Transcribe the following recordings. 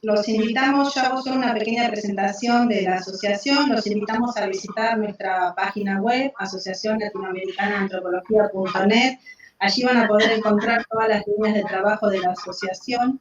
Los invitamos, ya hago solo una pequeña presentación de la asociación, los invitamos a visitar nuestra página web, asociacionlatinoamericanaantropología.net. Allí van a poder encontrar todas las líneas de trabajo de la asociación,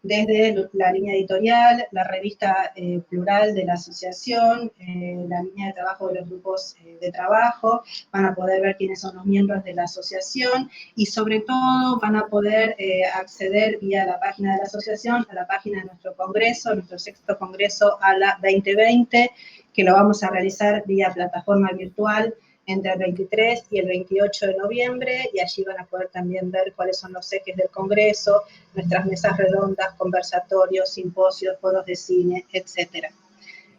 desde la línea editorial, la revista plural de la asociación, la línea de trabajo de los grupos de trabajo, van a poder ver quiénes son los miembros de la asociación y sobre todo van a poder acceder vía la página de la asociación a la página de nuestro congreso, nuestro sexto congreso ALA 2020, que lo vamos a realizar vía plataforma virtual entre el 23 y el 28 de noviembre, y allí van a poder también ver cuáles son los ejes del Congreso, nuestras mesas redondas, conversatorios, simposios, foros de cine, etc.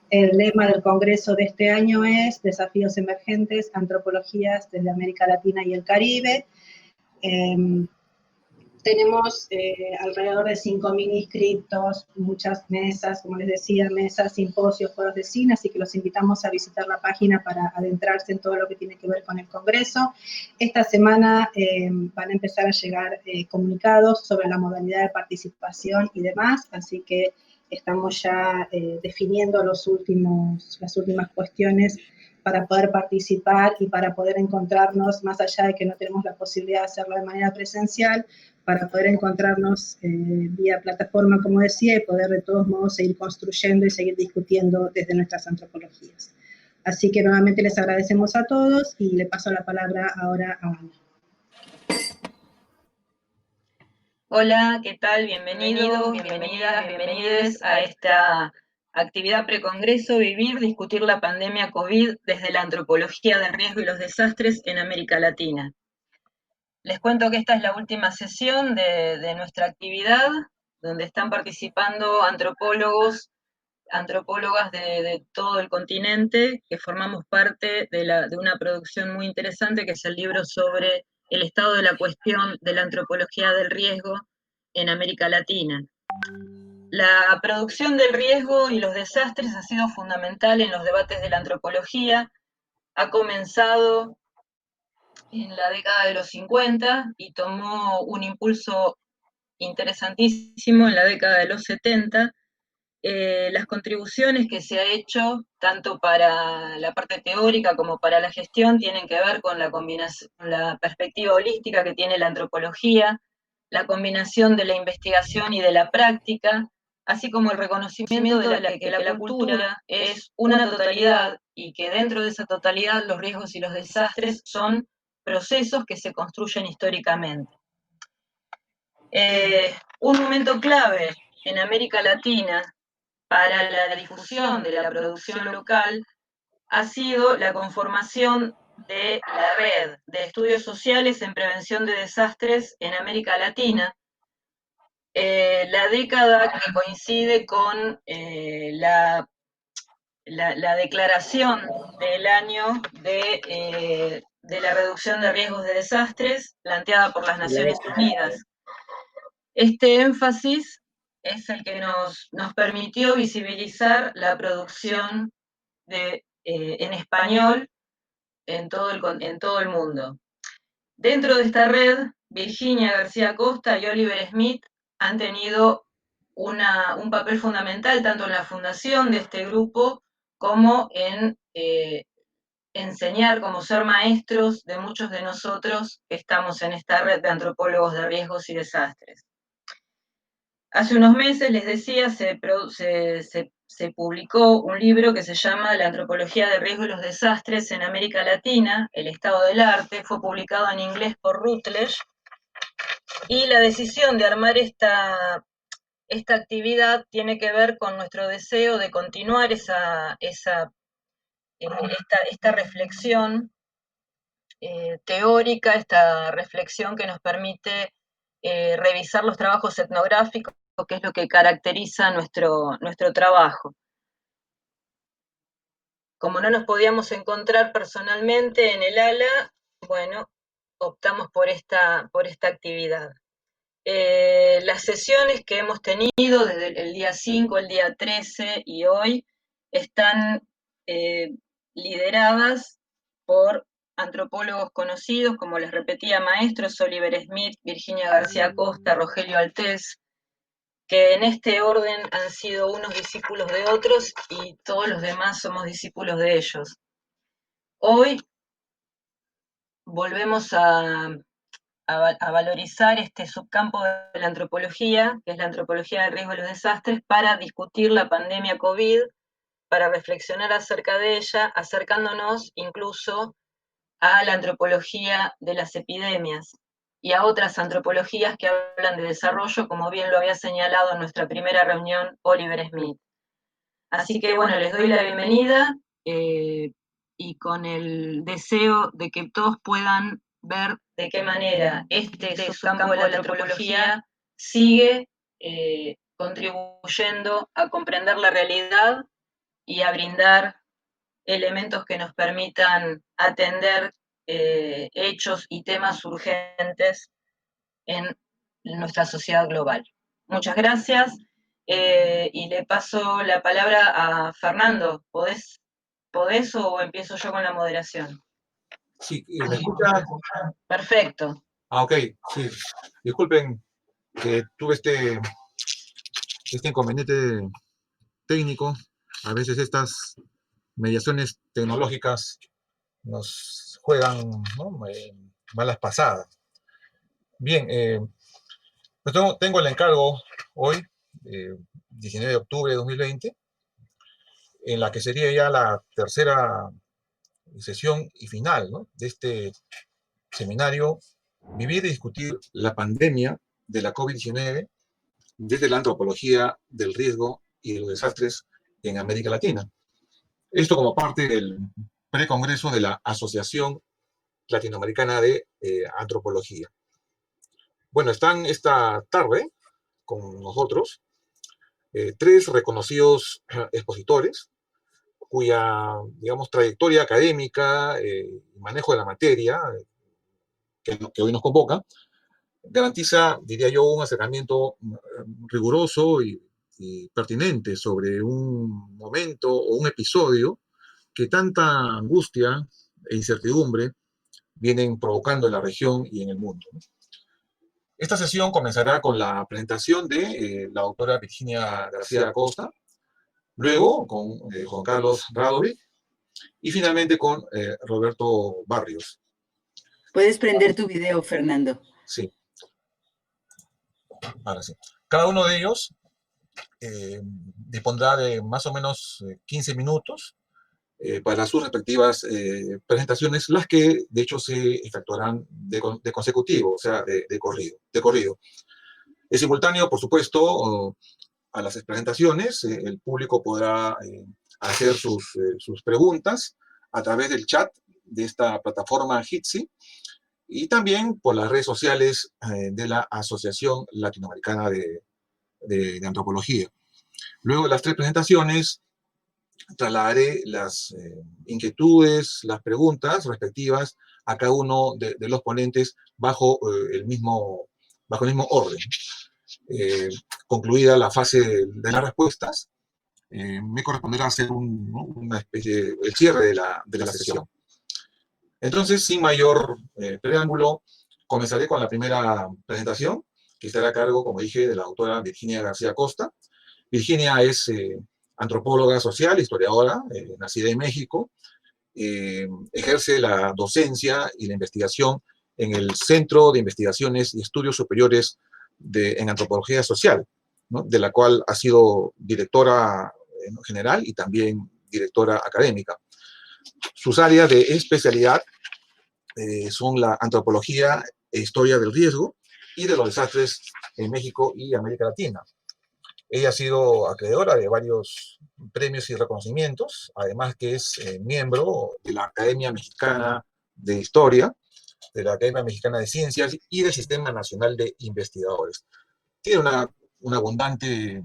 El lema del Congreso de este año es Desafíos Emergentes, Antropologías desde América Latina y el Caribe. Tenemos alrededor de 5.000 inscritos, muchas mesas, como les decía, mesas, simposios, foros de cine, así que los invitamos a visitar la página para adentrarse en todo lo que tiene que ver con el Congreso. Esta semana van a empezar a llegar comunicados sobre la modalidad de participación y demás, así que estamos ya definiendo las últimas cuestiones para poder participar y para poder encontrarnos, más allá de que no tenemos la posibilidad de hacerlo de manera presencial, para poder encontrarnos vía plataforma, como decía, y poder de todos modos seguir construyendo y seguir discutiendo desde nuestras antropologías. Así que nuevamente les agradecemos a todos y le paso la palabra ahora a Ana. Hola, ¿qué tal? Bienvenidos, bienvenidas, bienvenides a esta actividad precongreso Vivir, discutir la pandemia COVID desde la antropología del riesgo y los desastres en América Latina. Les cuento que esta es la última sesión de nuestra actividad, donde están participando antropólogos, antropólogas de todo el continente, que formamos parte de una producción muy interesante, que es el libro sobre el estado de la cuestión de la antropología del riesgo en América Latina. La producción del riesgo y los desastres ha sido fundamental en los debates de la antropología. Ha comenzado en la década de los 50 y tomó un impulso interesantísimo en la década de los 70. Las contribuciones que se ha hecho, tanto para la parte teórica como para la gestión, tienen que ver con la perspectiva holística que tiene la antropología, la combinación de la investigación y de la práctica, así como el reconocimiento de que la cultura es una totalidad y que dentro de esa totalidad los riesgos y los desastres son procesos que se construyen históricamente. Un momento clave en América Latina para la difusión de la producción local ha sido la conformación de la Red de Estudios Sociales en Prevención de Desastres en América Latina, la década que coincide con la declaración del año de la reducción de riesgos de desastres planteada por las Naciones Unidas. Este énfasis es el que nos permitió visibilizar la producción en español en todo el mundo. Dentro de esta red, Virginia García Costa y Oliver Smith han tenido un papel fundamental tanto en la fundación de este grupo como en enseñar, como ser maestros de muchos de nosotros que estamos en esta red de antropólogos de riesgos y desastres. Hace unos meses, les decía, se publicó un libro que se llama La antropología del riesgo y los desastres en América Latina, el estado del arte, fue publicado en inglés por Routledge, y la decisión de armar esta actividad tiene que ver con nuestro deseo de continuar esta reflexión teórica, esta reflexión que nos permite revisar los trabajos etnográficos, que es lo que caracteriza nuestro trabajo. Como no nos podíamos encontrar personalmente en el ALA, bueno, optamos por esta actividad. Las sesiones que hemos tenido desde el día 5, el día 13 y hoy están lideradas por antropólogos conocidos, como les repetía, maestros Oliver Smith, Virginia García Costa, Rogelio Altés, que en este orden han sido unos discípulos de otros y todos los demás somos discípulos de ellos. Hoy volvemos a valorizar este subcampo de la antropología, que es la antropología del riesgo y los desastres, para discutir la pandemia COVID, para reflexionar acerca de ella, acercándonos incluso a la antropología de las epidemias y a otras antropologías que hablan de desarrollo, como bien lo había señalado en nuestra primera reunión Oliver Smith. Así que bueno, les doy la bienvenida y con el deseo de que todos puedan ver de qué manera este subcampo de la antropología sigue contribuyendo a comprender la realidad y a brindar elementos que nos permitan atender hechos y temas urgentes en nuestra sociedad global. Muchas gracias y le paso la palabra a Fernando. ¿Podés o empiezo yo con la moderación? Sí, ¿me escuchan? Perfecto. Ok, sí. Disculpen que tuve este inconveniente técnico. A veces estas mediaciones tecnológicas nos juegan, ¿no? Malas pasadas. Bien, pues tengo el encargo hoy, 19 de octubre de 2020, en la que sería ya la tercera sesión y final, ¿no?, de este seminario Vivir y discutir la pandemia de la COVID-19 desde la antropología del riesgo y de los desastres en América Latina. Esto como parte del precongreso de la Asociación Latinoamericana de Antropología. Bueno, están esta tarde con nosotros tres reconocidos expositores cuya, digamos, trayectoria académica y manejo de la materia que hoy nos convoca garantiza, diría yo, un acercamiento riguroso y pertinente sobre un momento o un episodio que tanta angustia e incertidumbre vienen provocando en la región y en el mundo. Esta sesión comenzará con la presentación de la doctora Virginia García Acosta, luego con Juan Carlos Radovic y finalmente con Roberto Barrios. Puedes prender tu video, Fernando. Sí. Ahora sí. Cada uno de ellos dispondrá de más o menos 15 minutos para sus respectivas presentaciones, las que de hecho se efectuarán de consecutivo, o sea, de corrido. Es simultáneo, por supuesto, a las presentaciones. El público podrá hacer sus preguntas a través del chat de esta plataforma Jitsi y también por las redes sociales de la Asociación Latinoamericana de Antropología. Luego de las tres presentaciones, trasladaré las inquietudes, las preguntas respectivas a cada uno de los ponentes bajo el mismo orden. Concluida la fase de las respuestas, me corresponderá hacer una especie de cierre de la sesión. Entonces, sin mayor preámbulo, comenzaré con la primera presentación, que estará a cargo, como dije, de la doctora Virginia García Acosta. Virginia es antropóloga social, historiadora, nacida en México. Ejerce la docencia y la investigación en el Centro de Investigaciones y Estudios Superiores en Antropología Social, ¿no?, de la cual ha sido directora general y también directora académica. Sus áreas de especialidad son la antropología e historia del riesgo y de los desastres en México y América Latina. Ella ha sido acreedora de varios premios y reconocimientos, además que es miembro de la Academia Mexicana de Historia, de la Academia Mexicana de Ciencias y del Sistema Nacional de Investigadores. Tiene una abundante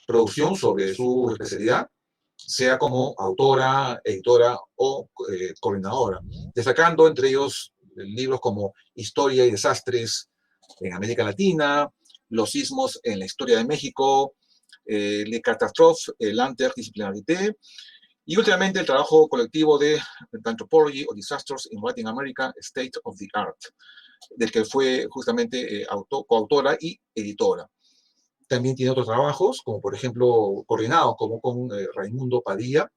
producción sobre su especialidad, sea como autora, editora o coordinadora, destacando entre ellos libros como Historia y Desastres en América Latina, Los sismos en la historia de México, Les catastrophes, l'interdisciplinarité, y últimamente el trabajo colectivo de Anthropology of Disasters in Latin America, State of the Art, del que fue justamente coautora y editora. también tiene otros trabajos, como por ejemplo, coordinados como con Raimundo Padilla,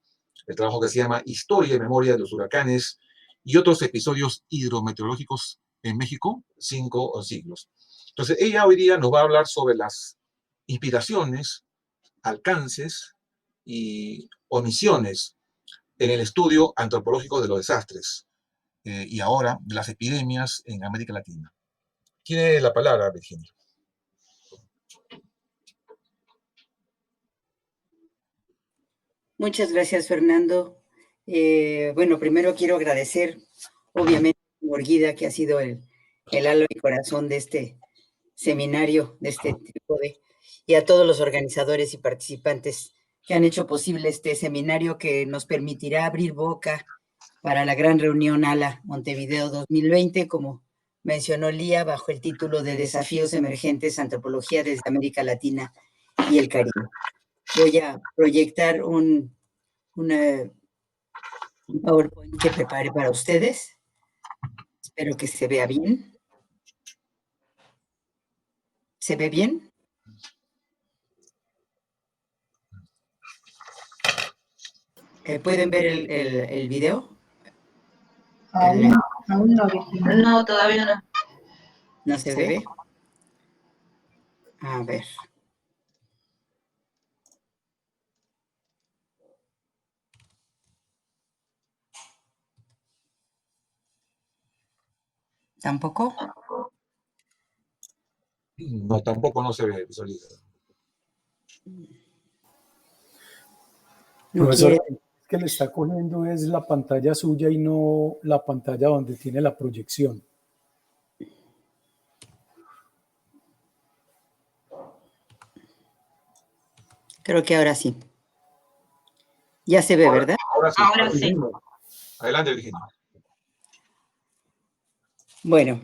el trabajo que se llama Historia y Memoria de los Huracanes y otros episodios hidrometeorológicos en México, 5 siglos. Entonces, ella hoy día nos va a hablar sobre las inspiraciones, alcances y omisiones en el estudio antropológico de los desastres y ahora de las epidemias en América Latina. Tiene la palabra, Virginia. Muchas gracias, Fernando. Bueno, primero quiero agradecer, obviamente, a Morguida, que ha sido el alma y corazón de este seminario, de este tipo y a todos los organizadores y participantes que han hecho posible este seminario que nos permitirá abrir boca para la gran reunión ALA Montevideo 2020, como mencionó Lía, bajo el título de Desafíos Emergentes, Antropología desde América Latina y el Caribe. Voy a proyectar un PowerPoint que preparé para ustedes. Espero que se vea bien. ¿Se ve bien? ¿Pueden ver el video? Aún no, Virginia. No, todavía no. ¿No se ve? A ver. ¿Tampoco? No, tampoco no se ve, visualiza. Profesor, es que le está cogiendo es la pantalla suya y no la pantalla donde tiene la proyección. Creo que ahora sí. Ya se ve, ¿verdad? Ahora sí. Adelante, Virginia. Bueno,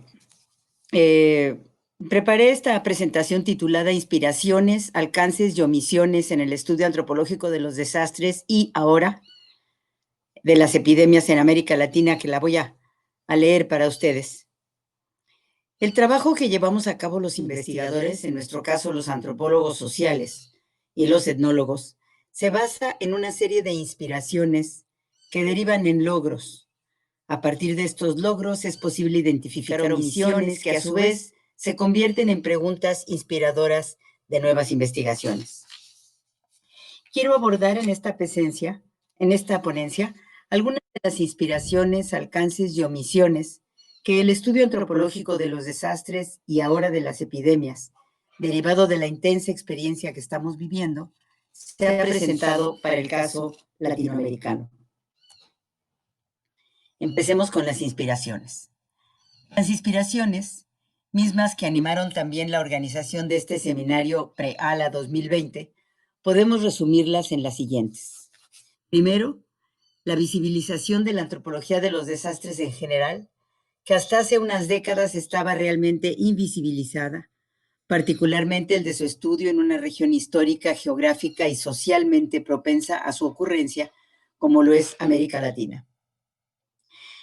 preparé esta presentación titulada Inspiraciones, alcances y omisiones en el estudio antropológico de los desastres y ahora de las epidemias en América Latina, que la voy a leer para ustedes. El trabajo que llevamos a cabo los investigadores, en nuestro caso los antropólogos sociales y los etnólogos, se basa en una serie de inspiraciones que derivan en logros. A partir de estos logros es posible identificar omisiones que a su vez se convierten en preguntas inspiradoras de nuevas investigaciones. Quiero abordar en esta ponencia, algunas de las inspiraciones, alcances y omisiones que el estudio antropológico de los desastres y ahora de las epidemias, derivado de la intensa experiencia que estamos viviendo, se ha presentado para el caso latinoamericano. Empecemos con las inspiraciones. Las inspiraciones, mismas que animaron también la organización de este seminario Pre-ALA 2020, podemos resumirlas en las siguientes. Primero, la visibilización de la antropología de los desastres en general, que hasta hace unas décadas estaba realmente invisibilizada, particularmente el de su estudio en una región histórica, geográfica y socialmente propensa a su ocurrencia, como lo es América Latina.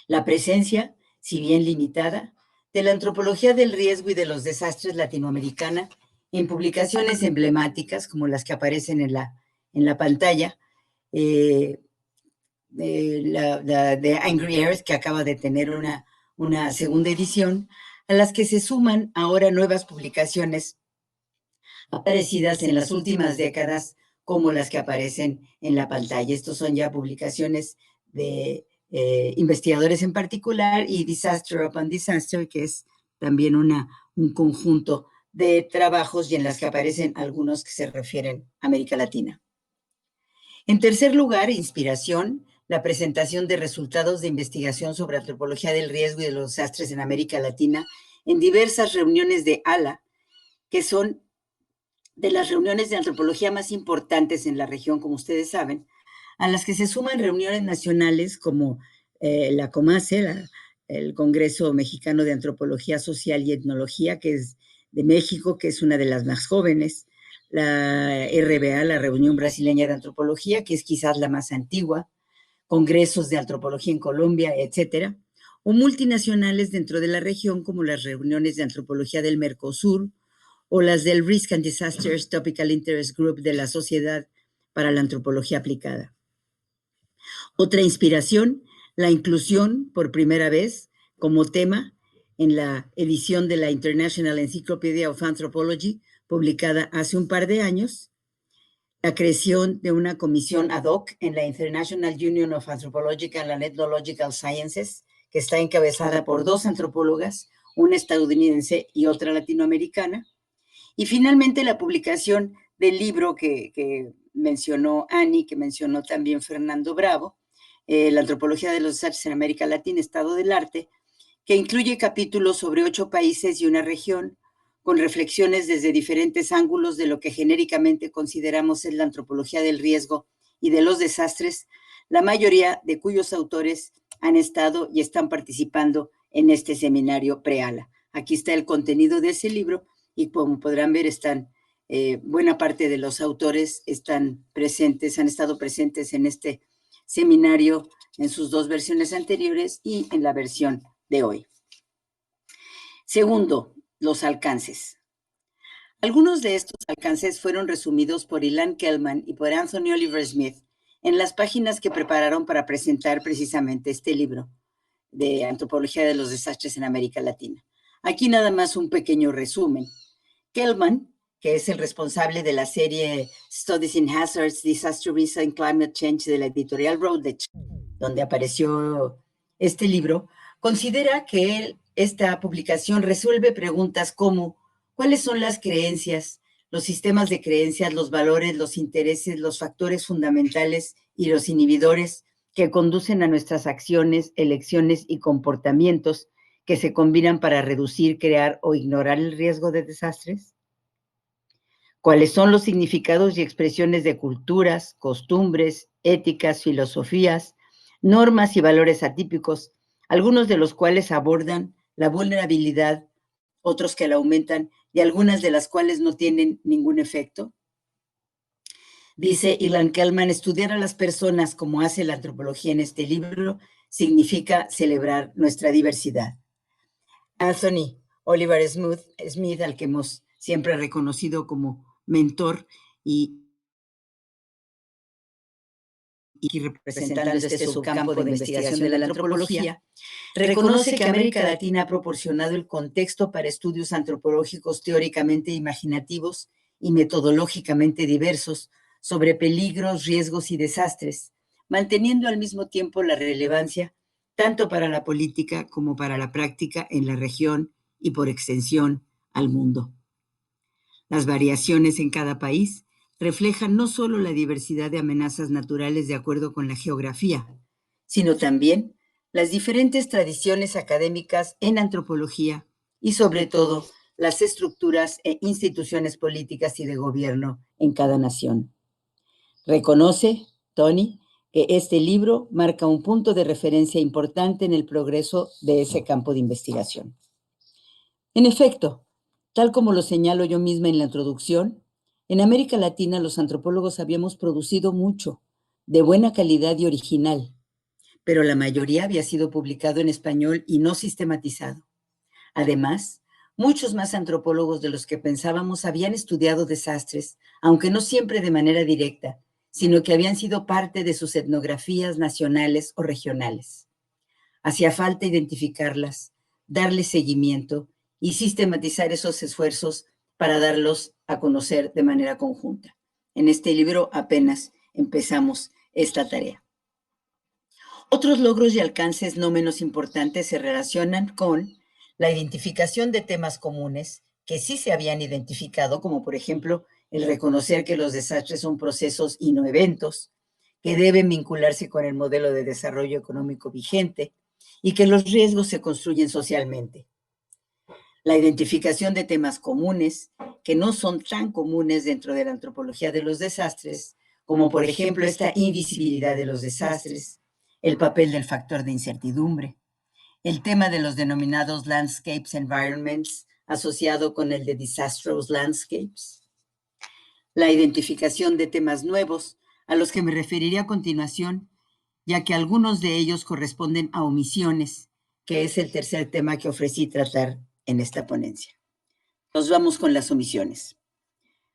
La presencia, si bien limitada, de la antropología del riesgo y de los desastres latinoamericana en publicaciones emblemáticas como las que aparecen en la pantalla, de Angry Earth, que acaba de tener una segunda edición, a las que se suman ahora nuevas publicaciones aparecidas en las últimas décadas, como las que aparecen en la pantalla. Estos son ya publicaciones de investigadores en particular y Disaster Upon Disaster, que es también un conjunto de trabajos y en las que aparecen algunos que se refieren a América Latina. En tercer lugar, inspiración, la presentación de resultados de investigación sobre antropología del riesgo y de los desastres en América Latina en diversas reuniones de ALA, que son de las reuniones de antropología más importantes en la región, como ustedes saben, a las que se suman reuniones nacionales como la COMACE, el Congreso Mexicano de Antropología Social y Etnología, que es de México, que es una de las más jóvenes, la RBA, la Reunión Brasileña de Antropología, que es quizás la más antigua, congresos de antropología en Colombia, etcétera, o multinacionales dentro de la región, como las reuniones de antropología del Mercosur, o las del Risk and Disasters Topical Interest Group de la Sociedad para la Antropología Aplicada. Otra inspiración, la inclusión por primera vez como tema en la edición de la International Encyclopedia of Anthropology, publicada hace un par de años, la creación de una comisión ad hoc en la International Union of Anthropological and Ethnological Sciences, que está encabezada por 2 antropólogas, una estadounidense y otra latinoamericana. Y finalmente la publicación del libro que mencionó Annie, que mencionó también Fernando Bravo, La antropología de los desastres en América Latina, estado del arte, que incluye capítulos sobre 8 países y una región, con reflexiones desde diferentes ángulos de lo que genéricamente consideramos es la antropología del riesgo y de los desastres, la mayoría de cuyos autores han estado y están participando en este seminario Preala. Aquí está el contenido de ese libro y como podrán ver buena parte de los autores están presentes, han estado presentes en este seminario en sus 2 versiones anteriores y en la versión de hoy. Segundo, los alcances. Algunos de estos alcances fueron resumidos por Ilan Kelman y por Anthony Oliver Smith en las páginas que prepararon para presentar precisamente este libro de Antropología de los Desastres en América Latina. Aquí nada más un pequeño resumen. Kelman, que es el responsable de la serie Studies in Hazards, Disaster Risk and Climate Change de la editorial Routledge, donde apareció este libro, considera que esta publicación resuelve preguntas como ¿cuáles son las creencias, los sistemas de creencias, los valores, los intereses, los factores fundamentales y los inhibidores que conducen a nuestras acciones, elecciones y comportamientos que se combinan para reducir, crear o ignorar el riesgo de desastres? ¿Cuáles son los significados y expresiones de culturas, costumbres, éticas, filosofías, normas y valores atípicos, algunos de los cuales abordan la vulnerabilidad, otros que la aumentan y algunas de las cuales no tienen ningún efecto? Dice Ilan Kelman, estudiar a las personas como hace la antropología en este libro significa celebrar nuestra diversidad. Anthony Oliver Smith, al que hemos siempre reconocido como mentor y representando este subcampo de investigación de la antropología, reconoce que América Latina ha proporcionado el contexto para estudios antropológicos teóricamente imaginativos y metodológicamente diversos sobre peligros, riesgos y desastres, manteniendo al mismo tiempo la relevancia tanto para la política como para la práctica en la región y por extensión al mundo. Las variaciones en cada país reflejan no solo la diversidad de amenazas naturales de acuerdo con la geografía, sino también las diferentes tradiciones académicas en antropología y sobre todo las estructuras e instituciones políticas y de gobierno en cada nación. Reconoce, Tony, que este libro marca un punto de referencia importante en el progreso de ese campo de investigación. En efecto, tal como lo señalo yo misma en la introducción, en América Latina los antropólogos habíamos producido mucho, de buena calidad y original, pero la mayoría había sido publicado en español y no sistematizado. Además, muchos más antropólogos de los que pensábamos habían estudiado desastres, aunque no siempre de manera directa, sino que habían sido parte de sus etnografías nacionales o regionales. Hacía falta identificarlas, darles seguimiento y sistematizar esos esfuerzos para darlos a conocer de manera conjunta. En este libro apenas empezamos esta tarea. Otros logros y alcances no menos importantes se relacionan con la identificación de temas comunes que sí se habían identificado, como por ejemplo el reconocer que los desastres son procesos y no eventos, que deben vincularse con el modelo de desarrollo económico vigente y que los riesgos se construyen socialmente. La identificación de temas comunes que no son tan comunes dentro de la antropología de los desastres, como por ejemplo esta invisibilidad de los desastres, el papel del factor de incertidumbre, el tema de los denominados landscapes environments asociado con el de disastrous landscapes, la identificación de temas nuevos a los que me referiré a continuación, ya que algunos de ellos corresponden a omisiones, que es el tercer tema que ofrecí tratar en esta ponencia. Nos vamos con las omisiones.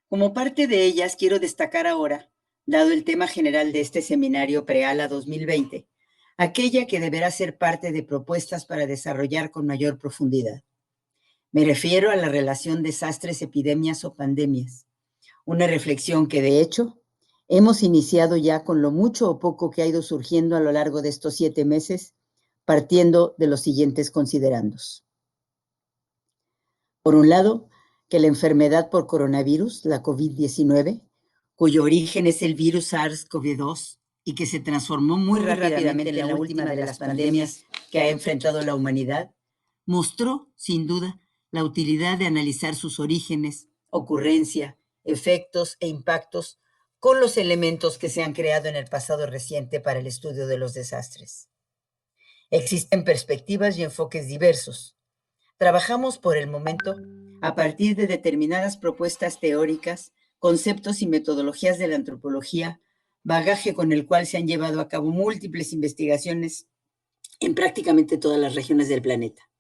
Como parte de ellas, quiero destacar ahora, dado el tema general de este seminario Preala 2020, aquella que deberá ser parte de propuestas para desarrollar con mayor profundidad. Me refiero a la relación desastres, epidemias o pandemias, una reflexión que, de hecho, hemos iniciado ya con lo mucho o poco que ha ido surgiendo a lo largo de estos 7 meses, partiendo de los siguientes considerandos. Por un lado, que la enfermedad por coronavirus, la COVID-19, cuyo origen es el virus SARS-CoV-2 y que se transformó muy rápidamente en la última de las pandemias que ha enfrentado la humanidad, mostró, sin duda, la utilidad de analizar sus orígenes, ocurrencia, efectos e impactos con los elementos que se han creado en el pasado reciente para el estudio de los desastres. Existen perspectivas y enfoques diversos. Trabajamos por el momento a partir de determinadas propuestas teóricas, conceptos y metodologías de la antropología, bagaje con el cual se han llevado a cabo múltiples investigaciones en prácticamente todas las regiones del planeta.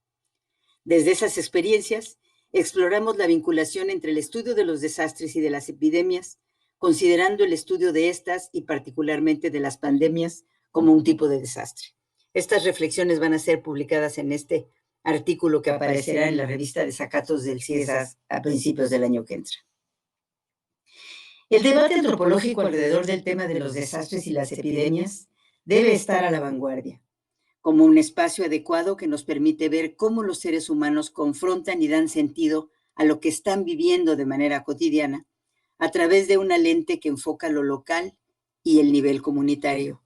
Desde esas experiencias, exploramos la vinculación entre el estudio de los desastres y de las epidemias, considerando el estudio de estas y particularmente de las pandemias como un tipo de desastre. Estas reflexiones van a ser publicadas en este artículo que aparecerá en la revista Desacatos del CIESAS a principios del año que entra. El debate antropológico alrededor del tema de los desastres y las epidemias debe estar a la vanguardia, como un espacio adecuado que nos permite ver cómo los seres humanos confrontan y dan sentido a lo que están viviendo de manera cotidiana a través de una lente que enfoca lo local y el nivel comunitario.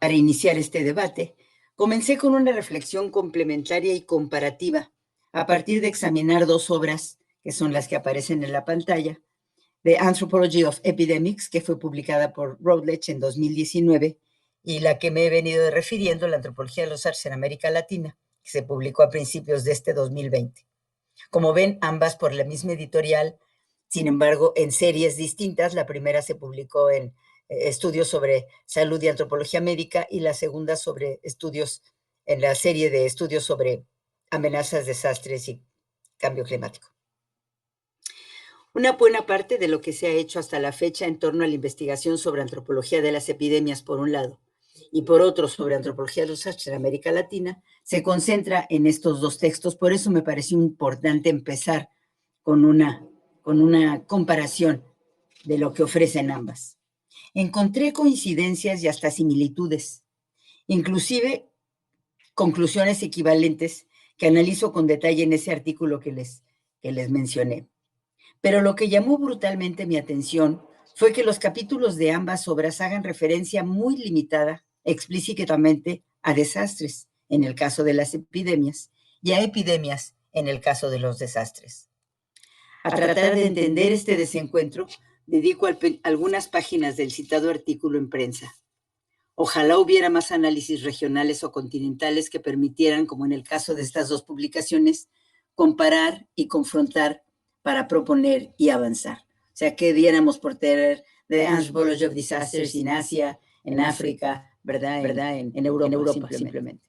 Para iniciar este debate, comencé con una reflexión complementaria y comparativa a partir de examinar 2 obras, que son las que aparecen en la pantalla: The Anthropology of Epidemics, que fue publicada por Routledge en 2019, y la que me he venido refiriendo, La Antropología de los Artes en América Latina, que se publicó a principios de este 2020. Como ven, ambas por la misma editorial, sin embargo, en series distintas. La primera se publicó en estudios sobre salud y antropología médica, y la segunda sobre estudios en la serie de estudios sobre amenazas, desastres y cambio climático. Una buena parte de lo que se ha hecho hasta la fecha en torno a la investigación sobre antropología de las epidemias, por un lado, y por otro, sobre antropología de los desastres en América Latina, se concentra en estos 2 textos. Por eso me pareció importante empezar con una comparación de lo que ofrecen ambas. Encontré coincidencias y hasta similitudes, inclusive conclusiones equivalentes que analizo con detalle en ese artículo que les mencioné. Pero lo que llamó brutalmente mi atención fue que los capítulos de ambas obras hagan referencia muy limitada, explícitamente, a desastres, en el caso de las epidemias, y a epidemias, en el caso de los desastres. A tratar de entender este desencuentro, dedico algunas páginas del citado artículo en prensa. Ojalá hubiera más análisis regionales o continentales que permitieran, como en el caso de estas 2 publicaciones, comparar y confrontar para proponer y avanzar. O sea, que diéramos por tener The Anthropology of Disasters en Asia, en África, ¿verdad? En Europa simplemente.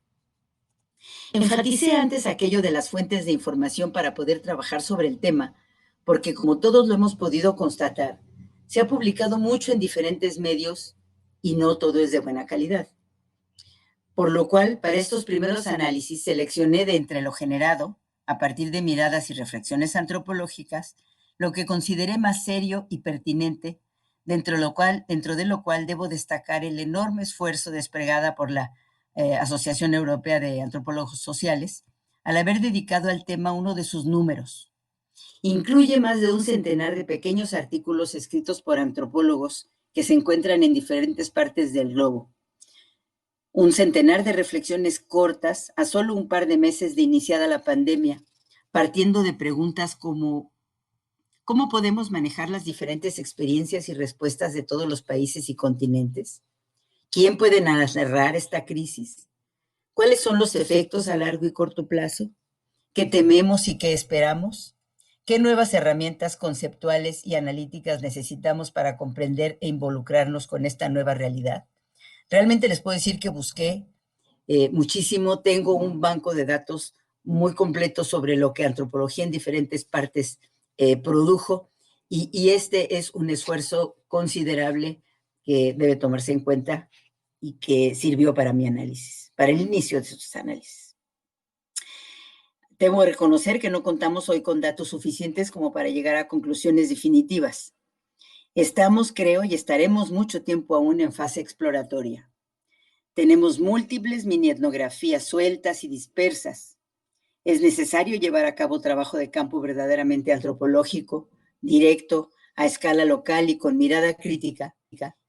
Enfaticé antes aquello de las fuentes de información para poder trabajar sobre el tema, porque como todos lo hemos podido constatar, se ha publicado mucho en diferentes medios y no todo es de buena calidad. Por lo cual, para estos primeros análisis, seleccioné de entre lo generado, a partir de miradas y reflexiones antropológicas, lo que consideré más serio y pertinente, dentro de lo cual debo destacar el enorme esfuerzo desplegada por la Asociación Europea de Antropólogos Sociales, al haber dedicado al tema uno de sus números. Incluye más de un centenar de pequeños artículos escritos por antropólogos que se encuentran en diferentes partes del globo. Un centenar de reflexiones cortas a solo un par de meses de iniciada la pandemia, partiendo de preguntas como: ¿cómo podemos manejar las diferentes experiencias y respuestas de todos los países y continentes? ¿Quién puede narrar esta crisis? ¿Cuáles son los efectos a largo y corto plazo? ¿Qué tememos y qué esperamos? ¿Qué nuevas herramientas conceptuales y analíticas necesitamos para comprender e involucrarnos con esta nueva realidad? Realmente les puedo decir que busqué muchísimo. Tengo un banco de datos muy completo sobre lo que antropología en diferentes partes produjo, y este es un esfuerzo considerable que debe tomarse en cuenta y que sirvió para mi análisis, para el inicio de sus análisis. Debo reconocer que no contamos hoy con datos suficientes como para llegar a conclusiones definitivas. Estamos, creo, y estaremos mucho tiempo aún en fase exploratoria. Tenemos múltiples mini etnografías sueltas y dispersas. Es necesario llevar a cabo trabajo de campo verdaderamente antropológico, directo, a escala local y con mirada crítica.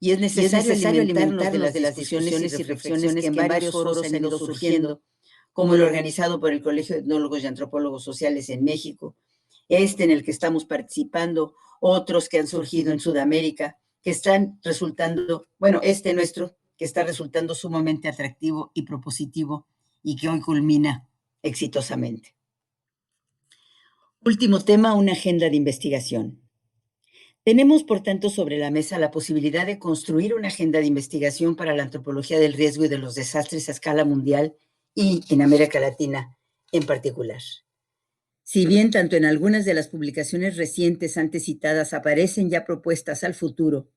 Y es necesario alimentarnos de las discusiones y reflexiones que en varios foros han ido surgiendo, como el organizado por el Colegio de Etnólogos y Antropólogos Sociales en México, en el que estamos participando, otros que han surgido en Sudamérica, que están resultando, bueno, nuestro, que está resultando sumamente atractivo y propositivo y que hoy culmina exitosamente. Último tema, una agenda de investigación. Tenemos, por tanto, sobre la mesa la posibilidad de construir una agenda de investigación para la antropología del riesgo y de los desastres a escala mundial y en América Latina en particular. Si bien tanto en algunas de las publicaciones recientes antes citadas aparecen ya propuestas al futuro,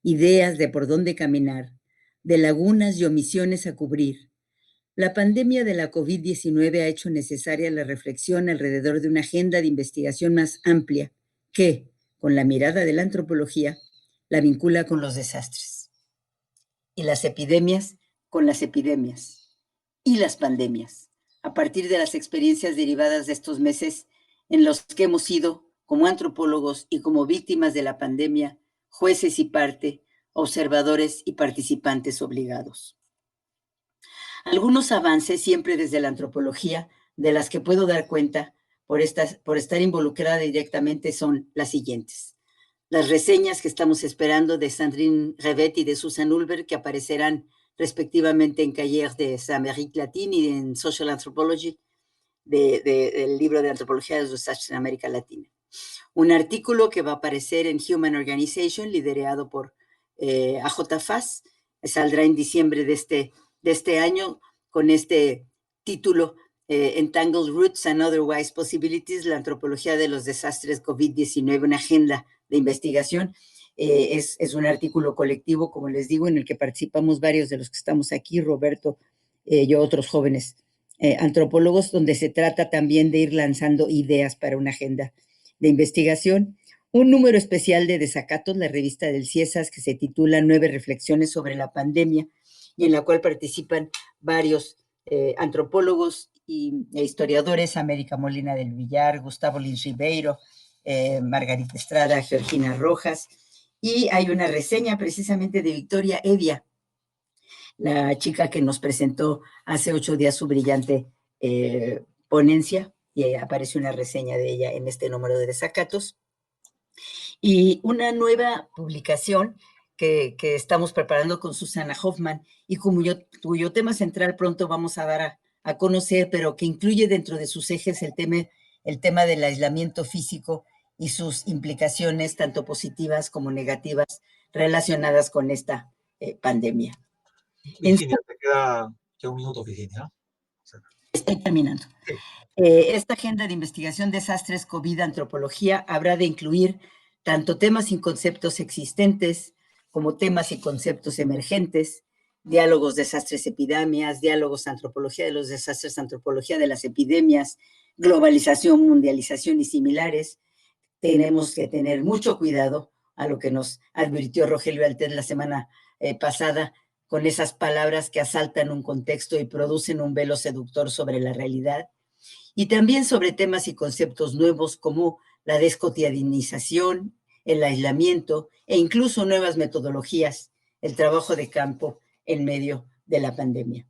ideas de por dónde caminar, de lagunas y omisiones a cubrir, la pandemia de la COVID-19 ha hecho necesaria la reflexión alrededor de una agenda de investigación más amplia que, con la mirada de la antropología, la vincula con los desastres. Y las epidemias con las epidemias. Y las pandemias, a partir de las experiencias derivadas de estos meses en los que hemos sido, como antropólogos y como víctimas de la pandemia, jueces y parte, observadores y participantes obligados. Algunos avances, siempre desde la antropología, de las que puedo dar cuenta por estar involucrada directamente, son las siguientes. Las reseñas que estamos esperando de Sandrine Revet y de Susan Ulberg, que aparecerán respectivamente en Cahiers de Amérique Latine y en Social Anthropology, del libro de Antropología de los Desastres en América Latina. Un artículo que va a aparecer en Human Organization, liderado por AJ Fass, saldrá en diciembre de este año con este título, Entangled Roots and Otherwise Possibilities, la antropología de los desastres COVID-19, una agenda de investigación. Es un artículo colectivo, como les digo, en el que participamos varios de los que estamos aquí, Roberto, yo, otros jóvenes antropólogos, donde se trata también de ir lanzando ideas para una agenda de investigación. Un número especial de Desacatos, la revista del CIESAS, que se titula 9 reflexiones sobre la pandemia, y en la cual participan varios antropólogos e historiadores, América Molina del Villar, Gustavo Lins Ribeiro, Margarita Estrada, Georgina Rojas, y hay una reseña precisamente de Victoria Evia, la chica que nos presentó hace 8 días su brillante ponencia, y aparece una reseña de ella en este número de Desacatos. Y una nueva publicación que estamos preparando con Susana Hoffman y cuyo tema central pronto vamos a dar a conocer, pero que incluye dentro de sus ejes el tema del aislamiento físico y sus implicaciones tanto positivas como negativas relacionadas con esta pandemia. Virginia, te queda un minuto, Virginia. Estoy terminando. Sí. Esta agenda de investigación desastres COVID antropología habrá de incluir tanto temas y conceptos existentes como temas y conceptos emergentes, diálogos desastres epidemias, diálogos antropología de los desastres, antropología de las epidemias, globalización, mundialización y similares. Tenemos que tener mucho cuidado a lo que nos advirtió Rogelio Altez la semana pasada, con esas palabras que asaltan un contexto y producen un velo seductor sobre la realidad, y también sobre temas y conceptos nuevos como la descotidianización, el aislamiento e incluso nuevas metodologías, el trabajo de campo en medio de la pandemia.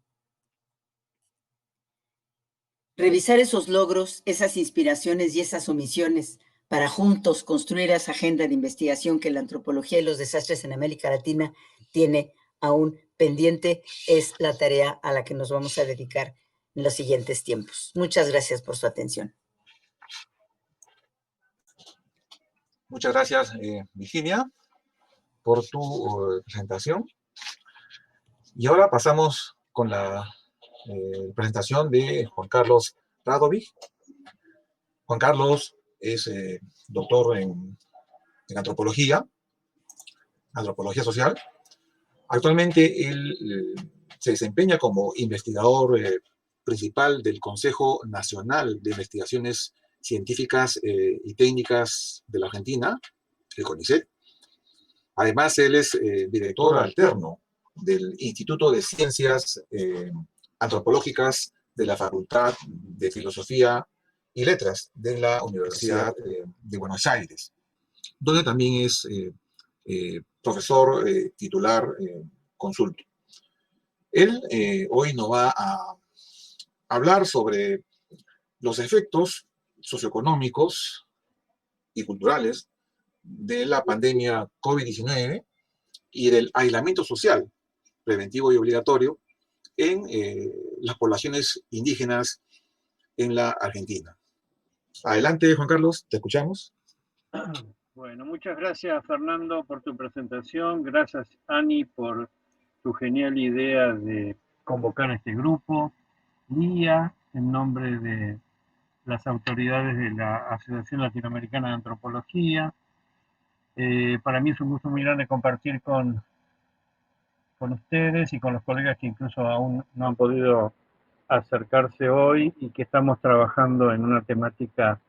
Revisar esos logros, esas inspiraciones y esas omisiones para juntos construir esa agenda de investigación que la antropología y los desastres en América Latina tiene aún pendiente, es la tarea a la que nos vamos a dedicar en los siguientes tiempos. Muchas gracias por su atención. Muchas gracias, Virginia, por tu presentación. Y ahora pasamos con la presentación de Juan Carlos Radovic. Juan Carlos es doctor en antropología social. Actualmente él se desempeña como investigador principal del Consejo Nacional de Investigaciones Científicas y Técnicas de la Argentina, el CONICET. Además, él es director alterno del Instituto de Ciencias Antropológicas de la Facultad de Filosofía y Letras de la Universidad de Buenos Aires, donde también es profesor titular consulto. Él hoy nos va a hablar sobre los efectos socioeconómicos y culturales de la pandemia COVID-19 y del aislamiento social preventivo y obligatorio en las poblaciones indígenas en la Argentina. Adelante, Juan Carlos, te escuchamos. Bueno, muchas gracias, Fernando, por tu presentación. Gracias, Ani, por tu genial idea de convocar a este grupo. Lía, en nombre de las autoridades de la Asociación Latinoamericana de Antropología. Para mí es un gusto muy grande compartir con ustedes y con los colegas que incluso aún no han podido acercarse hoy y que estamos trabajando en una temática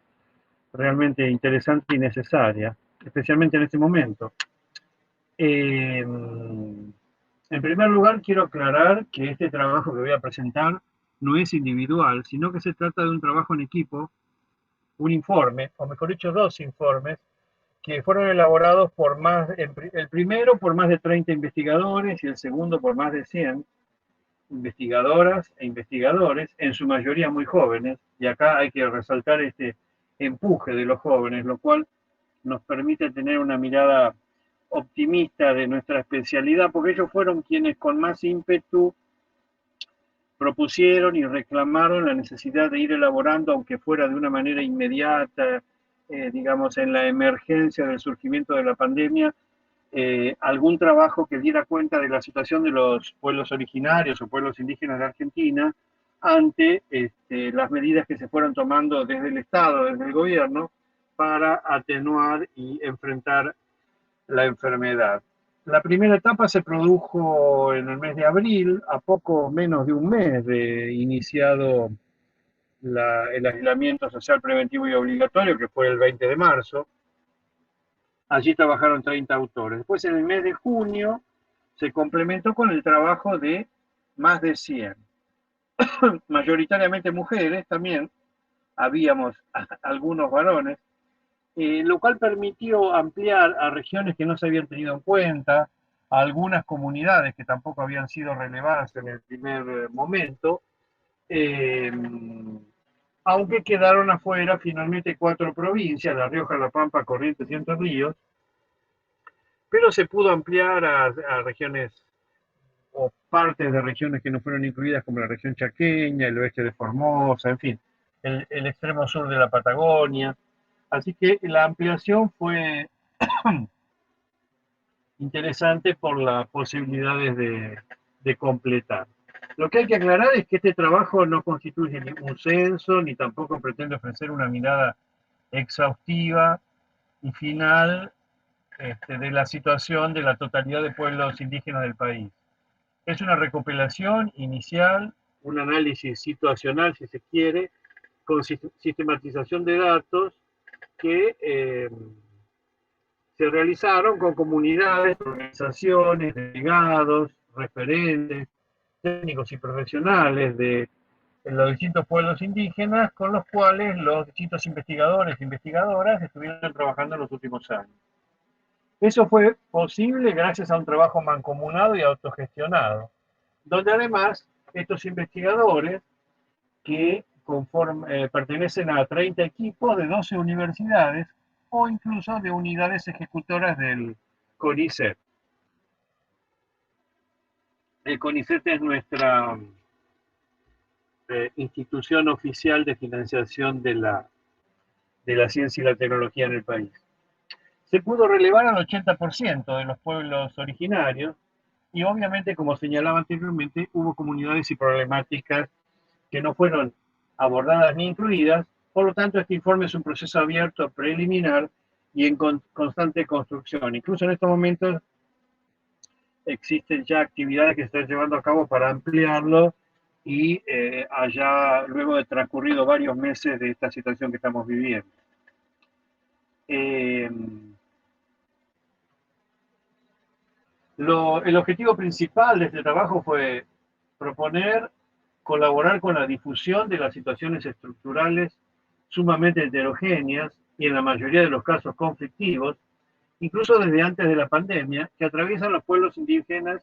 realmente interesante y necesaria, especialmente en este momento. En primer lugar, quiero aclarar que este trabajo que voy a presentar no es individual, sino que se trata de un trabajo en equipo, un informe, o mejor dicho, 2 informes, que fueron elaborados por el primero por más de 30 investigadores y el segundo por más de 100 investigadoras e investigadores, en su mayoría muy jóvenes, y acá hay que resaltar este empuje de los jóvenes, lo cual nos permite tener una mirada optimista de nuestra especialidad, porque ellos fueron quienes con más ímpetu propusieron y reclamaron la necesidad de ir elaborando, aunque fuera de una manera inmediata, digamos, en la emergencia del surgimiento de la pandemia, algún trabajo que diera cuenta de la situación de los pueblos originarios o pueblos indígenas de Argentina ante las medidas que se fueron tomando desde el Estado, desde el gobierno, para atenuar y enfrentar la enfermedad. La primera etapa se produjo en el mes de abril, a poco menos de un mes de iniciado el aislamiento social preventivo y obligatorio, que fue el 20 de marzo. Allí trabajaron 30 autores. Después, en el mes de junio, se complementó con el trabajo de más de 100. Mayoritariamente mujeres también, habíamos algunos varones, lo cual permitió ampliar a regiones que no se habían tenido en cuenta, a algunas comunidades que tampoco habían sido relevadas en el primer momento, aunque quedaron afuera finalmente 4 provincias, La Rioja, La Pampa, Corrientes y Entre Ríos, pero se pudo ampliar a regiones o partes de regiones que no fueron incluidas, como la región chaqueña, el oeste de Formosa, en fin, el extremo sur de la Patagonia. Así que la ampliación fue interesante por las posibilidades de completar. Lo que hay que aclarar es que este trabajo no constituye ningún censo, ni tampoco pretende ofrecer una mirada exhaustiva y final de la situación de la totalidad de pueblos indígenas del país. Es una recopilación inicial, un análisis situacional, si se quiere, con sistematización de datos que se realizaron con comunidades, organizaciones, delegados, referentes, técnicos y profesionales de los distintos pueblos indígenas, con los cuales los distintos investigadores e investigadoras estuvieron trabajando en los últimos años. Eso fue posible gracias a un trabajo mancomunado y autogestionado, donde además estos investigadores, que pertenecen a 30 equipos de 12 universidades o incluso de unidades ejecutoras del CONICET. El CONICET es nuestra institución oficial de financiación de la ciencia y la tecnología en el país. Se pudo relevar al 80% de los pueblos originarios y obviamente, como señalaba anteriormente, hubo comunidades y problemáticas que no fueron abordadas ni incluidas. Por lo tanto, este informe es un proceso abierto, preliminar y en constante construcción. Incluso en estos momentos existen ya actividades que se están llevando a cabo para ampliarlo y allá, luego de transcurrido varios meses de esta situación que estamos viviendo. El objetivo principal de este trabajo fue proponer, colaborar con la difusión de las situaciones estructurales sumamente heterogéneas y en la mayoría de los casos conflictivos, incluso desde antes de la pandemia, que atraviesan los pueblos indígenas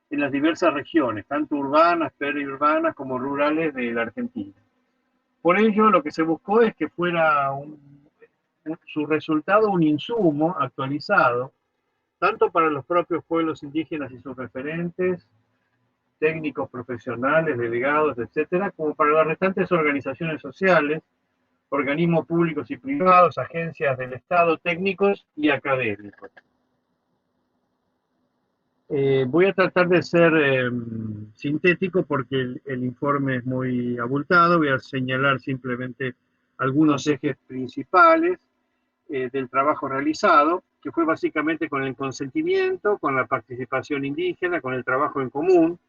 en las diversas regiones, tanto urbanas, periurbanas como rurales de la Argentina. Por ello, lo que se buscó es que fuera su resultado un insumo actualizado, tanto para los propios pueblos indígenas y sus referentes, técnicos, profesionales, delegados, etcétera, como para las restantes organizaciones sociales, organismos públicos y privados, agencias del Estado, técnicos y académicos. Voy a tratar de ser sintético porque el informe es muy abultado. Voy a señalar simplemente algunos ejes principales del trabajo realizado, que fue básicamente con el consentimiento, con la participación indígena, con el trabajo en común,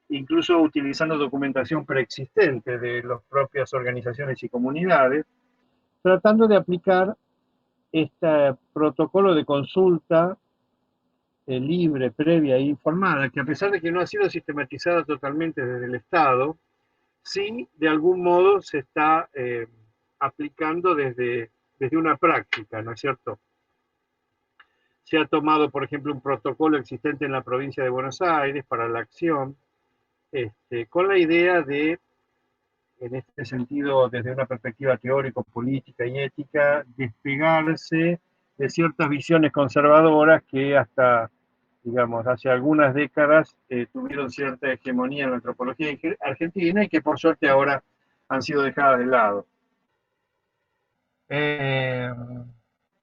incluso utilizando documentación preexistente de las propias organizaciones y comunidades, tratando de aplicar este protocolo de consulta libre, previa e informada, que a pesar de que no ha sido sistematizada totalmente desde el Estado, sí de algún modo se está aplicando desde una práctica, ¿no es cierto? Se ha tomado, por ejemplo, un protocolo existente en la provincia de Buenos Aires para la acción, con la idea de, en este sentido, desde una perspectiva teórico, política y ética, despegarse de ciertas visiones conservadoras que hasta, digamos, hace algunas décadas tuvieron cierta hegemonía en la antropología argentina y que por suerte ahora han sido dejadas de lado.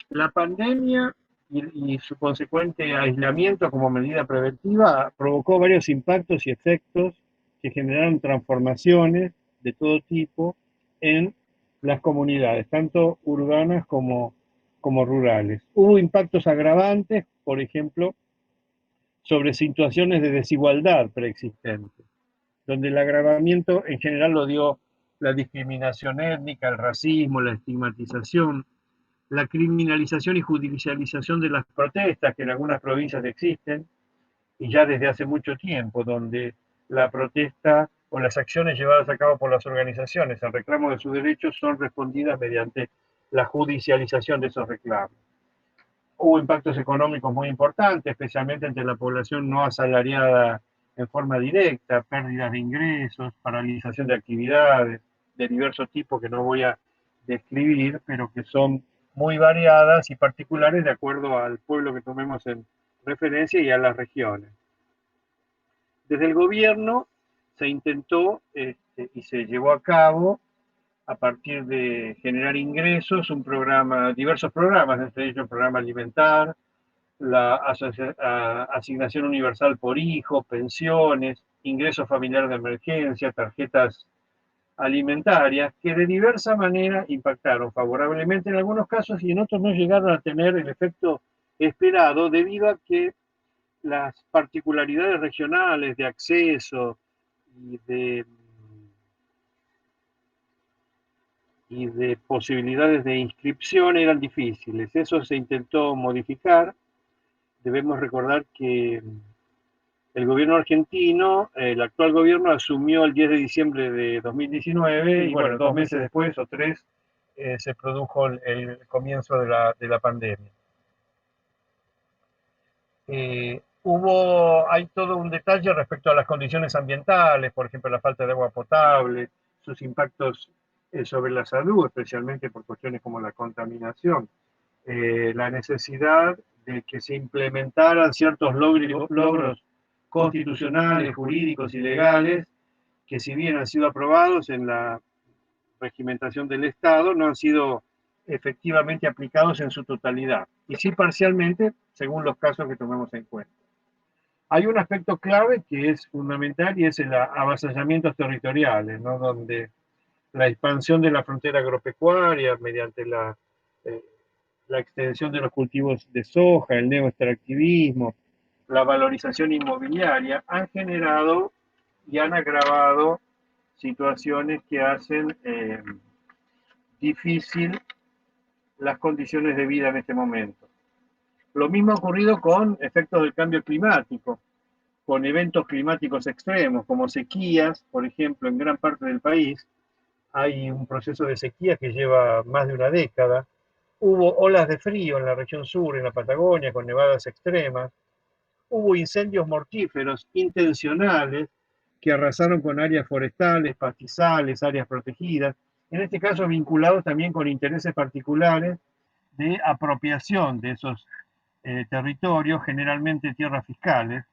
La pandemia y su consecuente aislamiento como medida preventiva provocó varios impactos y efectos que generaron transformaciones de todo tipo en las comunidades, tanto urbanas como rurales. Hubo impactos agravantes, por ejemplo, sobre situaciones de desigualdad preexistentes, donde el agravamiento en general lo dio la discriminación étnica, el racismo, la estigmatización, la criminalización y judicialización de las protestas que en algunas provincias existen, y ya desde hace mucho tiempo, donde la protesta o las acciones llevadas a cabo por las organizaciones en reclamo de sus derechos son respondidas mediante la judicialización de esos reclamos. Hubo impactos económicos muy importantes, especialmente entre la población no asalariada en forma directa, pérdidas de ingresos, paralización de actividades de diversos tipos que no voy a describir, pero que son muy variadas y particulares de acuerdo al pueblo que tomemos en referencia y a las regiones. Desde el gobierno se intentó y se llevó a cabo, a partir de generar ingresos, diversos programas, entre ellos el programa alimentar, la asignación universal por hijo, pensiones, ingreso familiar de emergencia, tarjetas alimentarias, que de diversa manera impactaron favorablemente en algunos casos y en otros no llegaron a tener el efecto esperado debido a que las particularidades regionales de acceso y de posibilidades de inscripción eran difíciles. Eso se intentó modificar. Debemos recordar que el gobierno argentino, el actual gobierno, asumió el 10 de diciembre de 2019 y bueno, 2 meses después o 3 se produjo el comienzo de la pandemia. Hay todo un detalle respecto a las condiciones ambientales, por ejemplo, la falta de agua potable, sus impactos sobre la salud, especialmente por cuestiones como la contaminación, la necesidad de que se implementaran ciertos logros constitucionales, jurídicos y legales, que si bien han sido aprobados en la regimentación del Estado, no han sido efectivamente aplicados en su totalidad, y sí parcialmente, según los casos que tomemos en cuenta. Hay un aspecto clave que es fundamental y es el avasallamientos territoriales, ¿no? Donde la expansión de la frontera agropecuaria mediante la extensión de los cultivos de soja, el neoextractivismo, la valorización inmobiliaria, han generado y han agravado situaciones que hacen difícil las condiciones de vida en este momento. Lo mismo ha ocurrido con efectos del cambio climático, con eventos climáticos extremos, como sequías, por ejemplo, en gran parte del país. Hay un proceso de sequía que lleva más de una década. Hubo olas de frío en la región sur, en la Patagonia, con nevadas extremas. Hubo incendios mortíferos intencionales que arrasaron con áreas forestales, pastizales, áreas protegidas, en este caso vinculados también con intereses particulares de apropiación de esos territorios, generalmente tierras fiscales,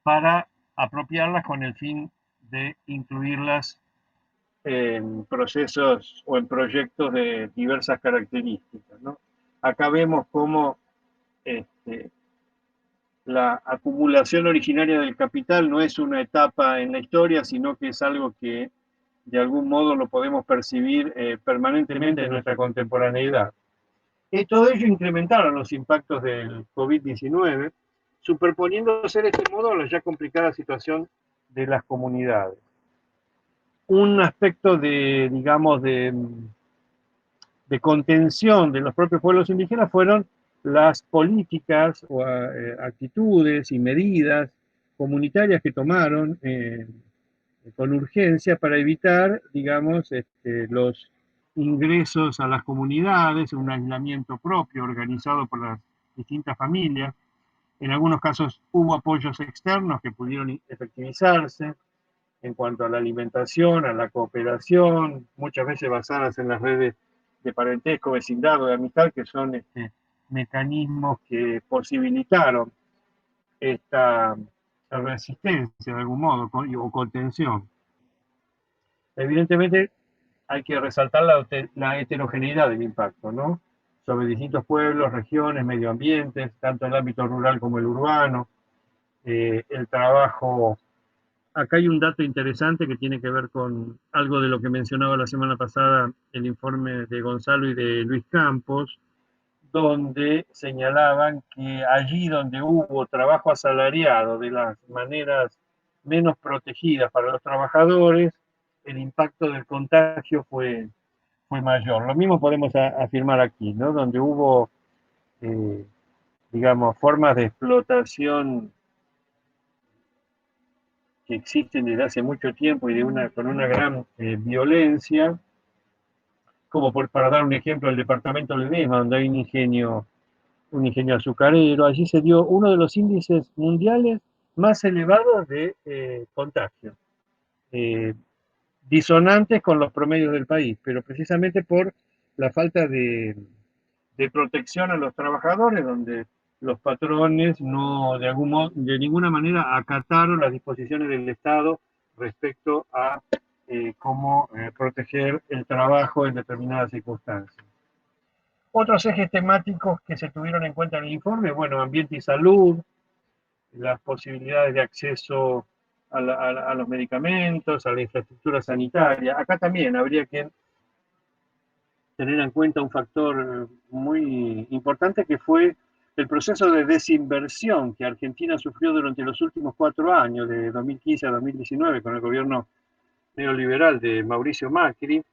para apropiarlas con el fin de incluirlas en procesos o en proyectos de diversas características, ¿no? Acá vemos cómo la acumulación originaria del capital no es una etapa en la historia, sino que es algo que de algún modo lo podemos percibir permanentemente en nuestra contemporaneidad. Y todo ello incrementaron los impactos del COVID-19, superponiéndose de este modo a la ya complicada situación de las comunidades. Un aspecto de, digamos, de contención de los propios pueblos indígenas fueron las políticas o actitudes y medidas comunitarias que tomaron con urgencia para evitar, digamos, los ingresos a las comunidades, un aislamiento propio organizado por las distintas familias. En algunos casos hubo apoyos externos que pudieron efectivizarse en cuanto a la alimentación, a la cooperación, muchas veces basadas en las redes de parentesco, vecindad o de amistad, que son mecanismos que posibilitaron esta resistencia de algún modo o contención. Evidentemente hay que resaltar la heterogeneidad del impacto, ¿no? Sobre distintos pueblos, regiones, medio ambientes, tanto el ámbito rural como el urbano, el trabajo. Acá hay un dato interesante que tiene que ver con algo de lo que mencionaba la semana pasada el informe de Gonzalo y de Luis Campos, donde señalaban que allí donde hubo trabajo asalariado de las maneras menos protegidas para los trabajadores, el impacto del contagio fue mayor. Lo mismo podemos afirmar aquí, ¿no? Donde hubo, digamos, formas de explotación que existen desde hace mucho tiempo y con una gran violencia, como para dar un ejemplo, el departamento de Ledesma, donde hay un ingenio azucarero. Allí se dio uno de los índices mundiales más elevados de contagio, disonantes con los promedios del país, pero precisamente por la falta de protección a los trabajadores, donde los patrones no de ninguna manera acataron las disposiciones del Estado respecto a cómo proteger el trabajo en determinadas circunstancias. Otros ejes temáticos que se tuvieron en cuenta en el informe, bueno, ambiente y salud, las posibilidades de acceso a los medicamentos, a la infraestructura sanitaria. Acá también habría que tener en cuenta un factor muy importante que fue el proceso de desinversión que Argentina sufrió durante los últimos 4 años, de 2015 a 2019, con el gobierno neoliberal de Mauricio Macri,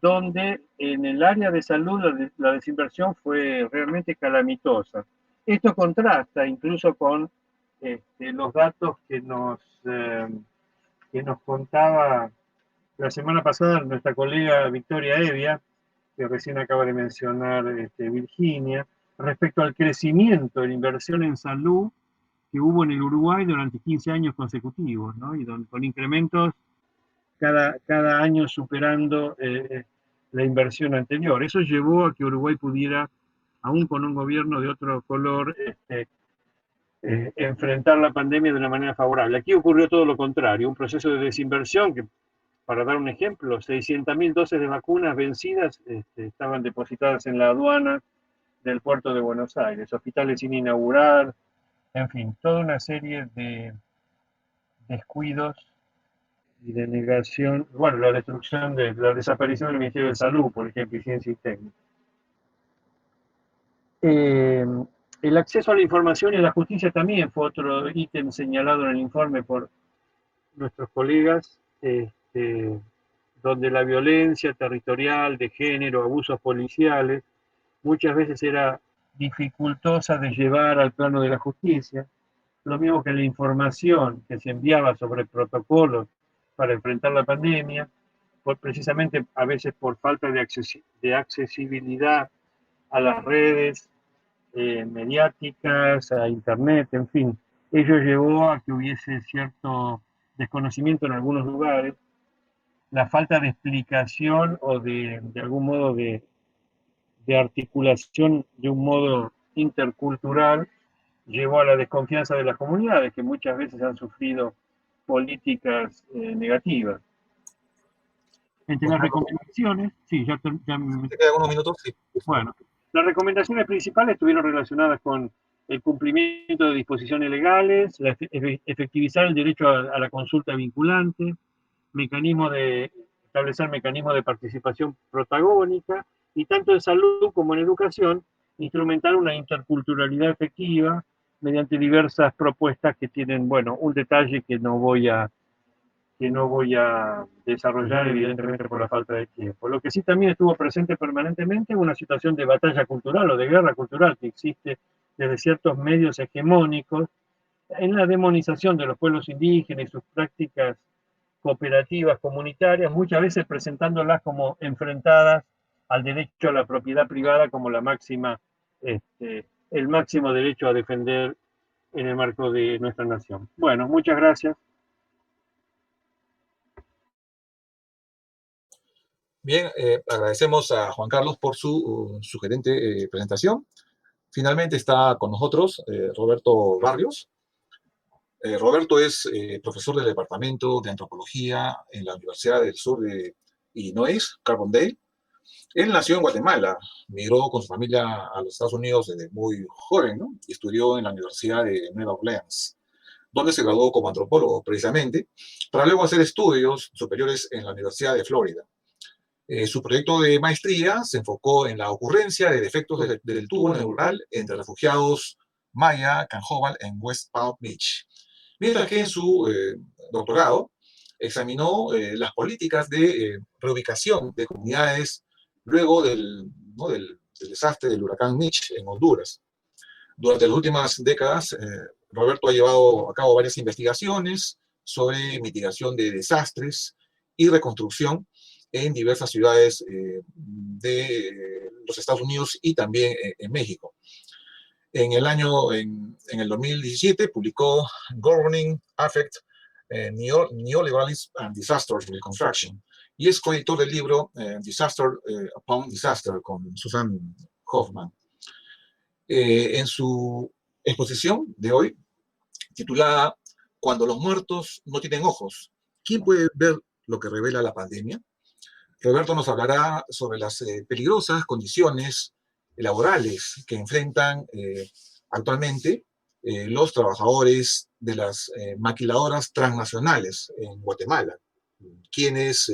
donde en el área de salud la desinversión fue realmente calamitosa. Esto contrasta incluso con los datos que nos contaba la semana pasada nuestra colega Victoria Evia, que recién acaba de mencionar Virginia, respecto al crecimiento en inversión en salud que hubo en el Uruguay durante 15 años consecutivos, ¿no? Y con incrementos cada año superando la inversión anterior. Eso llevó a que Uruguay pudiera, aún con un gobierno de otro color, enfrentar la pandemia de una manera favorable. Aquí ocurrió todo lo contrario, un proceso de desinversión que, para dar un ejemplo, 600.000 dosis de vacunas vencidas estaban depositadas en la aduana del puerto de Buenos Aires, hospitales sin inaugurar, en fin, toda una serie de descuidos y de negación, bueno, la destrucción de la desaparición del Ministerio de Salud, por ejemplo, y Ciencia y Técnica. El acceso a la información y a la justicia también fue otro ítem señalado en el informe por nuestros colegas, donde la violencia territorial, de género, abusos policiales, muchas veces era dificultosa de llevar al plano de la justicia, lo mismo que la información que se enviaba sobre protocolos para enfrentar la pandemia, precisamente a veces por falta de accesibilidad a las redes mediáticas, a internet, en fin. Ello llevó a que hubiese cierto desconocimiento en algunos lugares, la falta de explicación o de algún modo de articulación de un modo intercultural llevó a la desconfianza de las comunidades, que muchas veces han sufrido políticas negativas. Entre las recomendaciones, sí, ya ¿Te quedan unos minutos? Sí. Bueno, las recomendaciones principales estuvieron relacionadas con el cumplimiento de disposiciones legales, efectivizar el derecho a la consulta vinculante, establecer mecanismos de participación protagónica, y tanto en salud como en educación, instrumentar una interculturalidad efectiva mediante diversas propuestas que tienen, bueno, un detalle que no voy a desarrollar, evidentemente por la falta de tiempo. Lo que sí también estuvo presente permanentemente es una situación de batalla cultural o de guerra cultural que existe desde ciertos medios hegemónicos en la demonización de los pueblos indígenas y sus prácticas cooperativas, comunitarias, muchas veces presentándolas como enfrentadas al derecho a la propiedad privada como la máxima, el máximo derecho a defender en el marco de nuestra nación. Bueno, muchas gracias. Bien, agradecemos a Juan Carlos por su sugerente presentación. Finalmente está con nosotros Roberto Barrios. Roberto es profesor del Departamento de Antropología en la Universidad del Sur de Illinois, Carbondale. Él nació en Guatemala, migró con su familia a los Estados Unidos desde muy joven, ¿no? Y estudió en la Universidad de Nueva Orleans, donde se graduó como antropólogo precisamente, para luego hacer estudios superiores en la Universidad de Florida. Su proyecto de maestría se enfocó en la ocurrencia de defectos del tubo neural entre refugiados maya Canjóbal en West Palm Beach, mientras que en su doctorado examinó las políticas de reubicación de comunidades luego del desastre del huracán Mitch en Honduras. Durante las últimas décadas, Roberto ha llevado a cabo varias investigaciones sobre mitigación de desastres y reconstrucción en diversas ciudades de los Estados Unidos y también en México. En el 2017 publicó Governing Affect, Neoliberalism and Disaster Reconstruction, y es coeditor del libro Disaster Upon Disaster con Susan Hoffman. En su exposición de hoy, titulada Cuando los muertos no tienen ojos, ¿quién puede ver lo que revela la pandemia? Roberto nos hablará sobre las peligrosas condiciones laborales que enfrentan actualmente los trabajadores de las maquiladoras transnacionales en Guatemala, quienes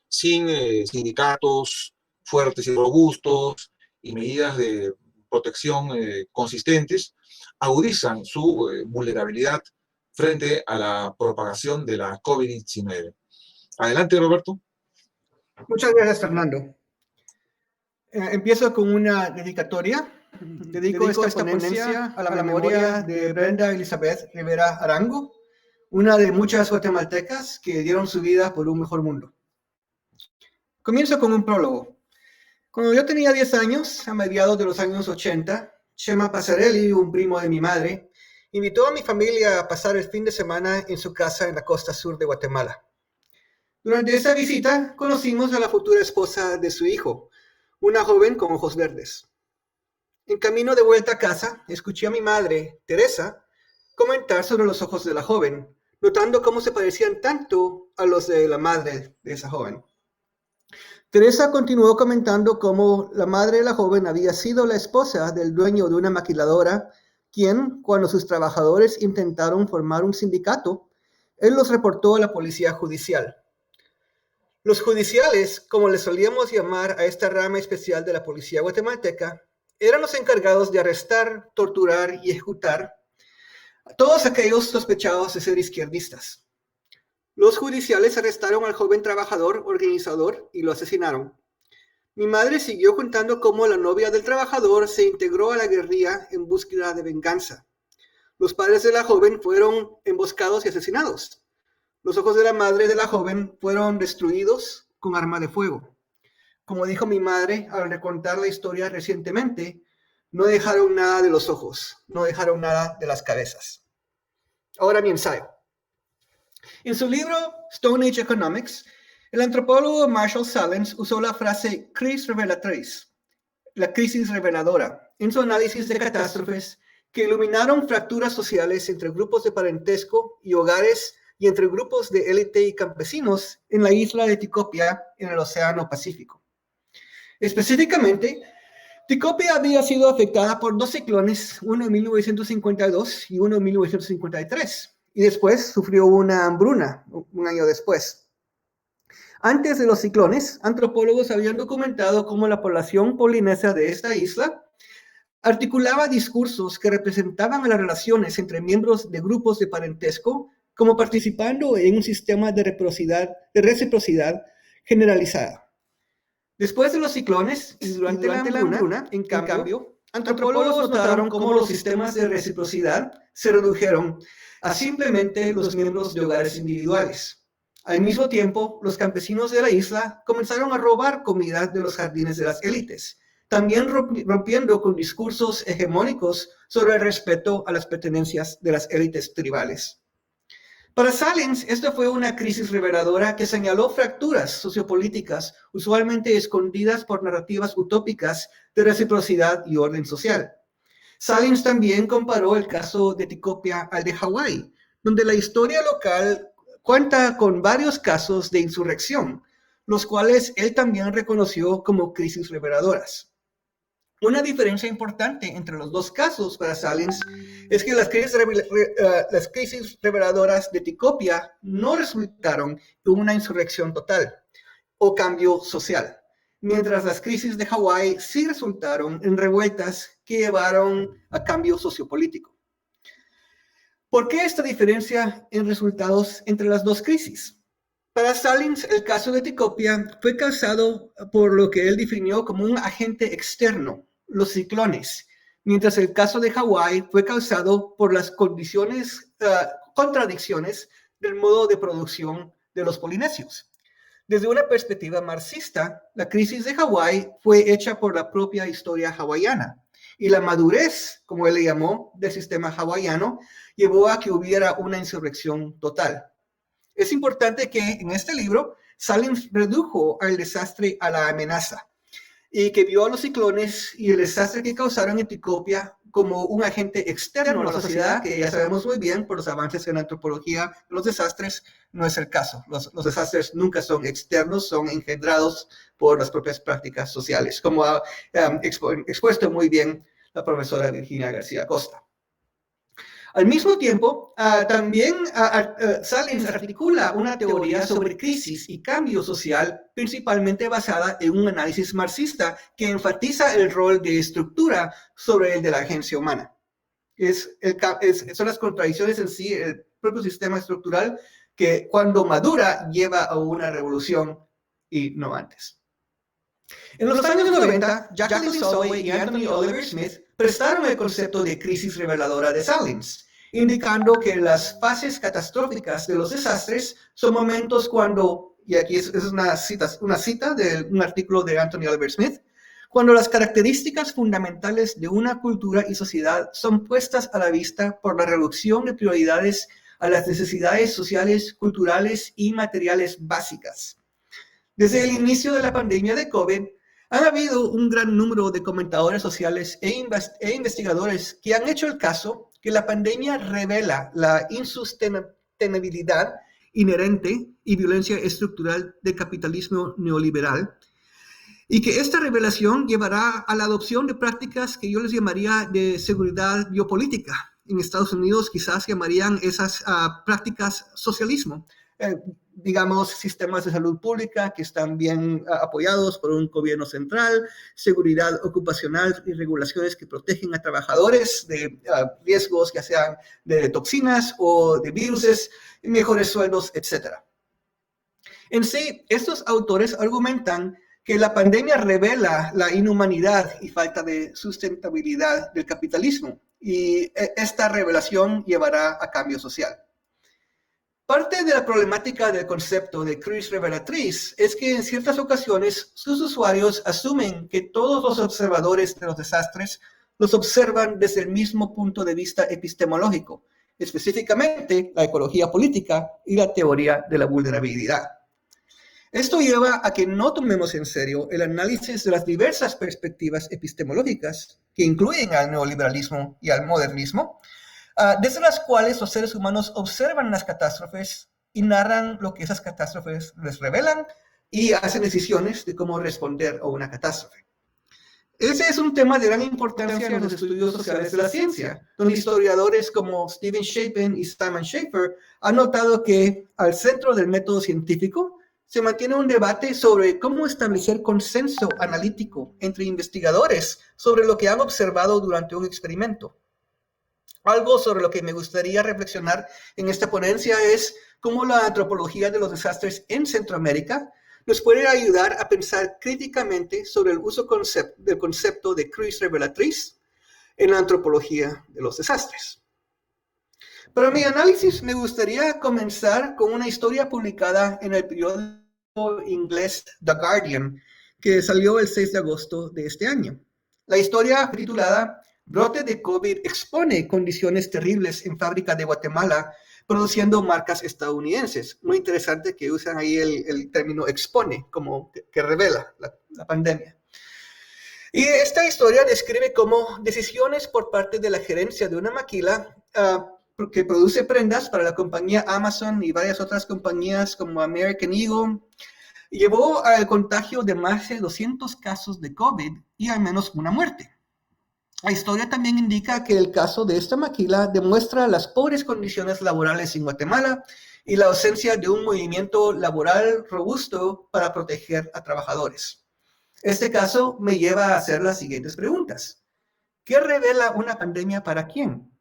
sin sindicatos fuertes y robustos y medidas de protección consistentes, agudizan su vulnerabilidad frente a la propagación de la COVID-19. Adelante, Roberto. Muchas gracias, Fernando. Empiezo con una dedicatoria. Dedico esta ponencia a la memoria de Brenda Elizabeth Rivera Arango, una de muchas guatemaltecas que dieron su vida por un mejor mundo. Comienzo con un prólogo. Cuando yo tenía 10 años, a mediados de los años 80, Chema Pasarelli, un primo de mi madre, invitó a mi familia a pasar el fin de semana en su casa en la costa sur de Guatemala. Durante esa visita, conocimos a la futura esposa de su hijo, una joven con ojos verdes. En camino de vuelta a casa, escuché a mi madre, Teresa, comentar sobre los ojos de la joven, notando cómo se parecían tanto a los de la madre de esa joven. Teresa continuó comentando cómo la madre de la joven había sido la esposa del dueño de una maquiladora, quien, cuando sus trabajadores intentaron formar un sindicato, Él los reportó a la policía judicial. Los judiciales, como les solíamos llamar a esta rama especial de la policía guatemalteca, eran los encargados de arrestar, torturar y ejecutar a todos aquellos sospechados de ser izquierdistas. Los judiciales arrestaron al joven trabajador organizador y lo asesinaron. Mi madre siguió contando cómo la novia del trabajador se integró a la guerrilla en búsqueda de venganza. Los padres de la joven fueron emboscados y asesinados. Los ojos de la madre de la joven fueron destruidos con arma de fuego. Como dijo mi madre al recontar la historia recientemente, no dejaron nada de los ojos, no dejaron nada de las cabezas. Ahora mi ensayo. En su libro Stone Age Economics, el antropólogo Marshall Sahlins usó la frase crisis revelatriz, la crisis reveladora, en su análisis de catástrofes que iluminaron fracturas sociales entre grupos de parentesco y hogares y entre grupos de élite y campesinos en la isla de Tikopia en el Océano Pacífico. Específicamente, Tikopia había sido afectada por dos ciclones, uno en 1952 y uno en 1953, y después sufrió una hambruna un año después. Antes de los ciclones, antropólogos habían documentado cómo la población polinesia de esta isla articulaba discursos que representaban a las relaciones entre miembros de grupos de parentesco como participando en un sistema de reciprocidad generalizada. Después de los ciclones y durante la hambruna, en cambio, antropólogos notaron cómo los sistemas de reciprocidad se redujeron a simplemente los miembros de hogares individuales. Al mismo tiempo, los campesinos de la isla comenzaron a robar comida de los jardines de las élites, también rompiendo con discursos hegemónicos sobre el respeto a las pertenencias de las élites tribales. Para Sahlins, esta fue una crisis reveladora que señaló fracturas sociopolíticas usualmente escondidas por narrativas utópicas de reciprocidad y orden social. Sahlins también comparó el caso de Tikopia al de Hawái, donde la historia local cuenta con varios casos de insurrección, los cuales él también reconoció como crisis reveladoras. Una diferencia importante entre los dos casos para Sahlins es que las crisis reveladoras de Tikopia no resultaron en una insurrección total o cambio social, mientras las crisis de Hawái sí resultaron en revueltas que llevaron a cambio sociopolítico. ¿Por qué esta diferencia en resultados entre las dos crisis? Para Sahlins, el caso de Tikopia fue causado por lo que él definió como un agente externo, los ciclones, mientras el caso de Hawái fue causado por las contradicciones del modo de producción de los polinesios. Desde una perspectiva marxista, la crisis de Hawái fue hecha por la propia historia hawaiana, y la madurez, como él le llamó, del sistema hawaiano, llevó a que hubiera una insurrección total. Es importante que en este libro, Sahlins redujo al desastre a la amenaza y que vio a los ciclones y el desastre que causaron en Tikopia como un agente externo a la sociedad, que ya sabemos muy bien por los avances en la antropología de los desastres, no es el caso. Los desastres nunca son externos, son engendrados por las propias prácticas sociales, como ha expuesto muy bien la profesora Virginia García Costa. Al mismo tiempo, también Sahlins articula una teoría sobre crisis y cambio social, principalmente basada en un análisis marxista que enfatiza el rol de estructura sobre el de la agencia humana. Son las contradicciones en sí, el propio sistema estructural, que cuando madura lleva a una revolución y no antes. En los años 90, Jacqueline Soloway y Anthony Oliver Smith prestaron el concepto de crisis reveladora de Sahlins, indicando que las fases catastróficas de los desastres son momentos cuando, y aquí es una cita de un artículo de Anthony Oliver Smith, cuando las características fundamentales de una cultura y sociedad son puestas a la vista por la reducción de prioridades a las necesidades sociales, culturales y materiales básicas. Desde el inicio de la pandemia de COVID, han habido un gran número de comentadores sociales e investigadores que han hecho el caso que la pandemia revela la insostenibilidad inherente y violencia estructural del capitalismo neoliberal, y que esta revelación llevará a la adopción de prácticas que yo les llamaría de seguridad biopolítica, en Estados Unidos quizás llamarían esas prácticas socialismo. Digamos, sistemas de salud pública que están bien apoyados por un gobierno central, seguridad ocupacional y regulaciones que protegen a trabajadores de riesgos, ya sean de toxinas o de viruses, mejores sueldos, etc. En sí, estos autores argumentan que la pandemia revela la inhumanidad y falta de sustentabilidad del capitalismo, y esta revelación llevará a cambio social. Parte de la problemática del concepto de crisis revelatriz es que en ciertas ocasiones sus usuarios asumen que todos los observadores de los desastres los observan desde el mismo punto de vista epistemológico, específicamente la ecología política y la teoría de la vulnerabilidad. Esto lleva a que no tomemos en serio el análisis de las diversas perspectivas epistemológicas que incluyen al neoliberalismo y al modernismo, desde las cuales los seres humanos observan las catástrofes y narran lo que esas catástrofes les revelan y hacen decisiones de cómo responder a una catástrofe. Ese es un tema de gran importancia en los estudios sociales de la ciencia, donde historiadores como Stephen Shapin y Simon Schaffer han notado que al centro del método científico se mantiene un debate sobre cómo establecer consenso analítico entre investigadores sobre lo que han observado durante un experimento. Algo sobre lo que me gustaría reflexionar en esta ponencia es cómo la antropología de los desastres en Centroamérica nos puede ayudar a pensar críticamente sobre el uso del concepto de crisis revelatriz en la antropología de los desastres. Para mi análisis me gustaría comenzar con una historia publicada en el periódico inglés The Guardian, que salió el 6 de agosto de este año. La historia, titulada Brote de COVID expone condiciones terribles en fábrica de Guatemala, produciendo marcas estadounidenses. Muy interesante que usan ahí el término expone, como que revela la pandemia. Y esta historia describe cómo decisiones por parte de la gerencia de una maquila que produce prendas para la compañía Amazon y varias otras compañías como American Eagle, llevó al contagio de más de 200 casos de COVID y al menos una muerte. La historia también indica que el caso de esta maquila demuestra las pobres condiciones laborales en Guatemala y la ausencia de un movimiento laboral robusto para proteger a trabajadores. Este caso me lleva a hacer las siguientes preguntas. ¿Qué revela una pandemia para quién?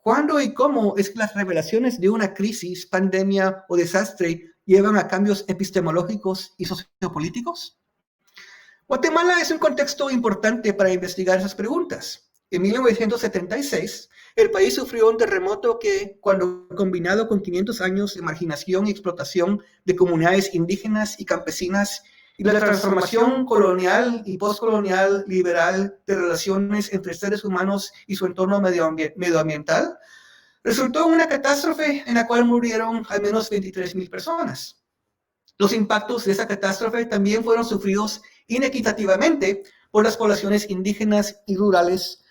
¿Cuándo y cómo es que las revelaciones de una crisis, pandemia o desastre llevan a cambios epistemológicos y sociopolíticos? Guatemala es un contexto importante para investigar esas preguntas. En 1976, el país sufrió un terremoto que, cuando combinado con 500 años de marginación y explotación de comunidades indígenas y campesinas, y la transformación colonial y postcolonial liberal de relaciones entre seres humanos y su entorno medioambiental, resultó en una catástrofe en la cual murieron al menos 23,000 personas. Los impactos de esa catástrofe también fueron sufridos inequitativamente por las poblaciones indígenas y rurales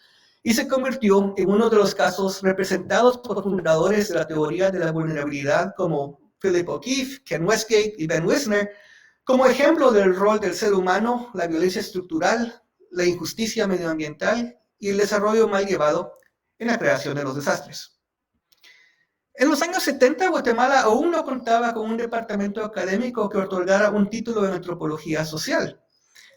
y se convirtió en uno de los casos representados por fundadores de la teoría de la vulnerabilidad como Philip O'Keefe, Ken Westgate y Ben Wisner, como ejemplo del rol del ser humano, la violencia estructural, la injusticia medioambiental y el desarrollo mal llevado en la creación de los desastres. En los años 70, Guatemala aún no contaba con un departamento académico que otorgara un título en antropología social,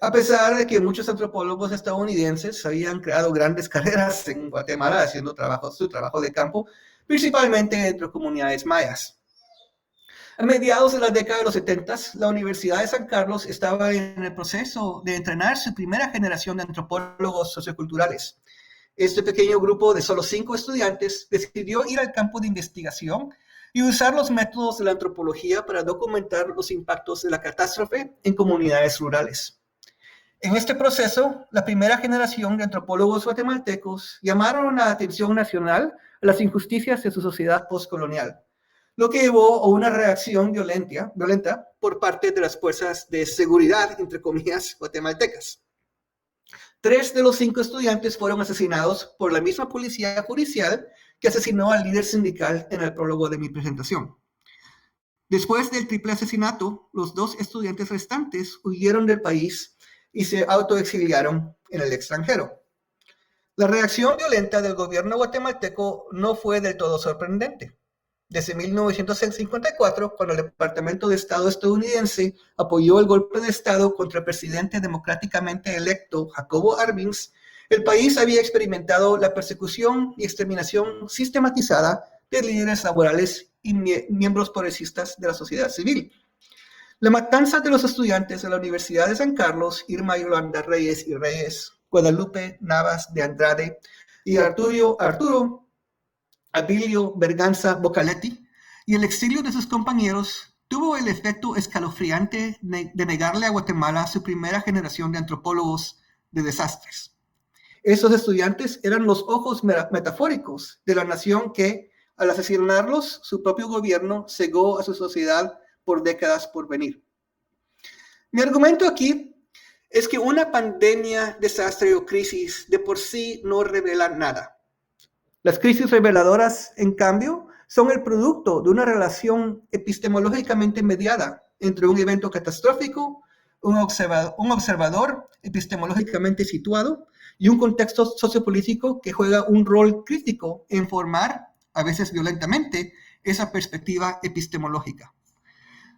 a pesar de que muchos antropólogos estadounidenses habían creado grandes carreras en Guatemala haciendo su trabajo de campo, principalmente entre comunidades mayas. A mediados de la década de los 70, la Universidad de San Carlos estaba en el proceso de entrenar su primera generación de antropólogos socioculturales. Este pequeño grupo de solo 5 estudiantes decidió ir al campo de investigación y usar los métodos de la antropología para documentar los impactos de la catástrofe en comunidades rurales. En este proceso, la primera generación de antropólogos guatemaltecos llamaron la atención nacional a las injusticias de su sociedad postcolonial, lo que llevó a una reacción violenta por parte de las fuerzas de seguridad, entre comillas, guatemaltecas. 3 de los 5 estudiantes fueron asesinados por la misma policía judicial que asesinó al líder sindical en el prólogo de mi presentación. Después del triple asesinato, los 2 estudiantes restantes huyeron del país y se autoexiliaron en el extranjero. La reacción violenta del gobierno guatemalteco no fue del todo sorprendente. Desde 1954, cuando el Departamento de Estado estadounidense apoyó el golpe de Estado contra el presidente democráticamente electo Jacobo Arbenz, el país había experimentado la persecución y exterminación sistematizada de líderes laborales y miembros progresistas de la sociedad civil. La matanza de los estudiantes de la Universidad de San Carlos, Irma Yolanda Reyes y Reyes, Guadalupe Navas de Andrade y Arturo Abilio Berganza Bocaletti, y el exilio de sus compañeros tuvo el efecto escalofriante de negarle a Guatemala su primera generación de antropólogos de desastres. Esos estudiantes eran los ojos metafóricos de la nación que, al asesinarlos, su propio gobierno cegó a su sociedad por décadas por venir. Mi argumento aquí es que una pandemia, desastre o crisis de por sí no revela nada. Las crisis reveladoras, en cambio, son el producto de una relación epistemológicamente mediada entre un evento catastrófico, un observador epistemológicamente situado y un contexto sociopolítico que juega un rol crítico en formar, a veces violentamente, esa perspectiva epistemológica.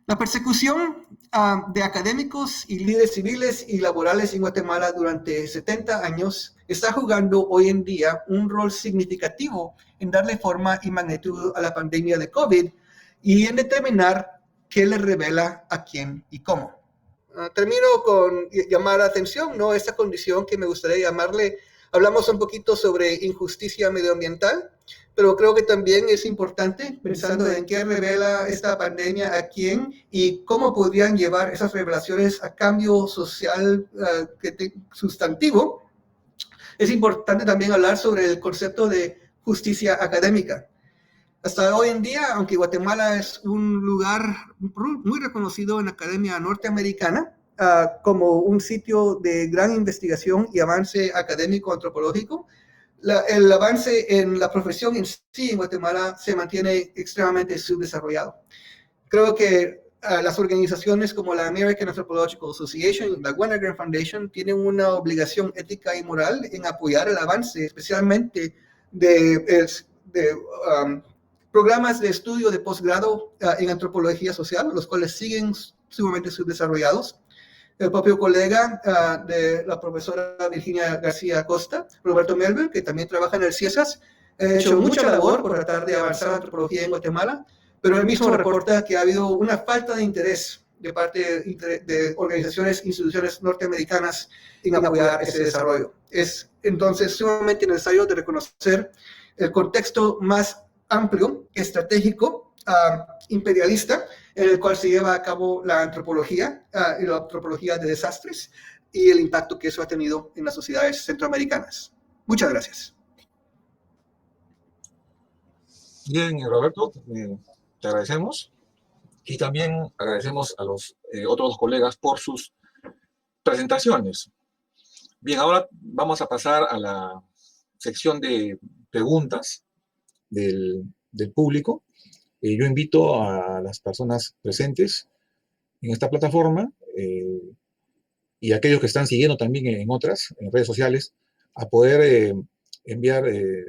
La persecución de académicos y líderes civiles y laborales en Guatemala durante 70 años está jugando hoy en día un rol significativo en darle forma y magnitud a la pandemia de COVID y en determinar qué le revela a quién y cómo. Termino con llamar la atención, ¿no? Esta condición que me gustaría llamarle, hablamos un poquito sobre injusticia medioambiental, pero creo que también es importante pensando en qué revela esta pandemia a quién y cómo podrían llevar esas revelaciones a cambio social sustantivo. Es importante también hablar sobre el concepto de justicia académica. Hasta hoy en día, aunque Guatemala es un lugar muy reconocido en la academia norteamericana como un sitio de gran investigación y avance académico antropológico, el avance en la profesión en sí en Guatemala se mantiene extremadamente subdesarrollado. Creo que las organizaciones como la American Anthropological Association y la Wenner-Gren Foundation tienen una obligación ética y moral en apoyar el avance, especialmente de programas de estudio de posgrado en antropología social, los cuales siguen sumamente subdesarrollados. El propio colega de la profesora Virginia García Acosta, Roberto Melville, que también trabaja en el CIESAS, ha hecho mucha labor por tratar de avanzar la antropología en Guatemala, pero él mismo reporta que ha habido una falta de interés de parte de organizaciones, instituciones norteamericanas en apoyar ese desarrollo. Es entonces sumamente necesario de reconocer el contexto más amplio, estratégico, imperialista, en el cual se lleva a cabo la antropología y la antropología de desastres y el impacto que eso ha tenido en las sociedades centroamericanas. Muchas gracias. Bien, Roberto, te agradecemos y también agradecemos a los otros colegas por sus presentaciones. Bien, ahora vamos a pasar a la sección de preguntas del público. Yo invito a las personas presentes en esta plataforma y a aquellos que están siguiendo también en otras, en redes sociales, a poder enviar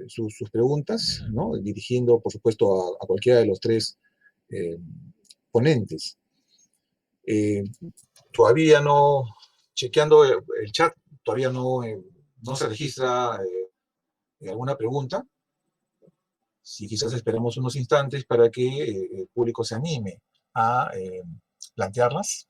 sus preguntas, ¿no? Dirigiendo, por supuesto, a cualquiera de los tres ponentes. Todavía no, chequeando el chat, todavía no se registra alguna pregunta. Si quizás esperemos unos instantes para que el público se anime a plantearlas.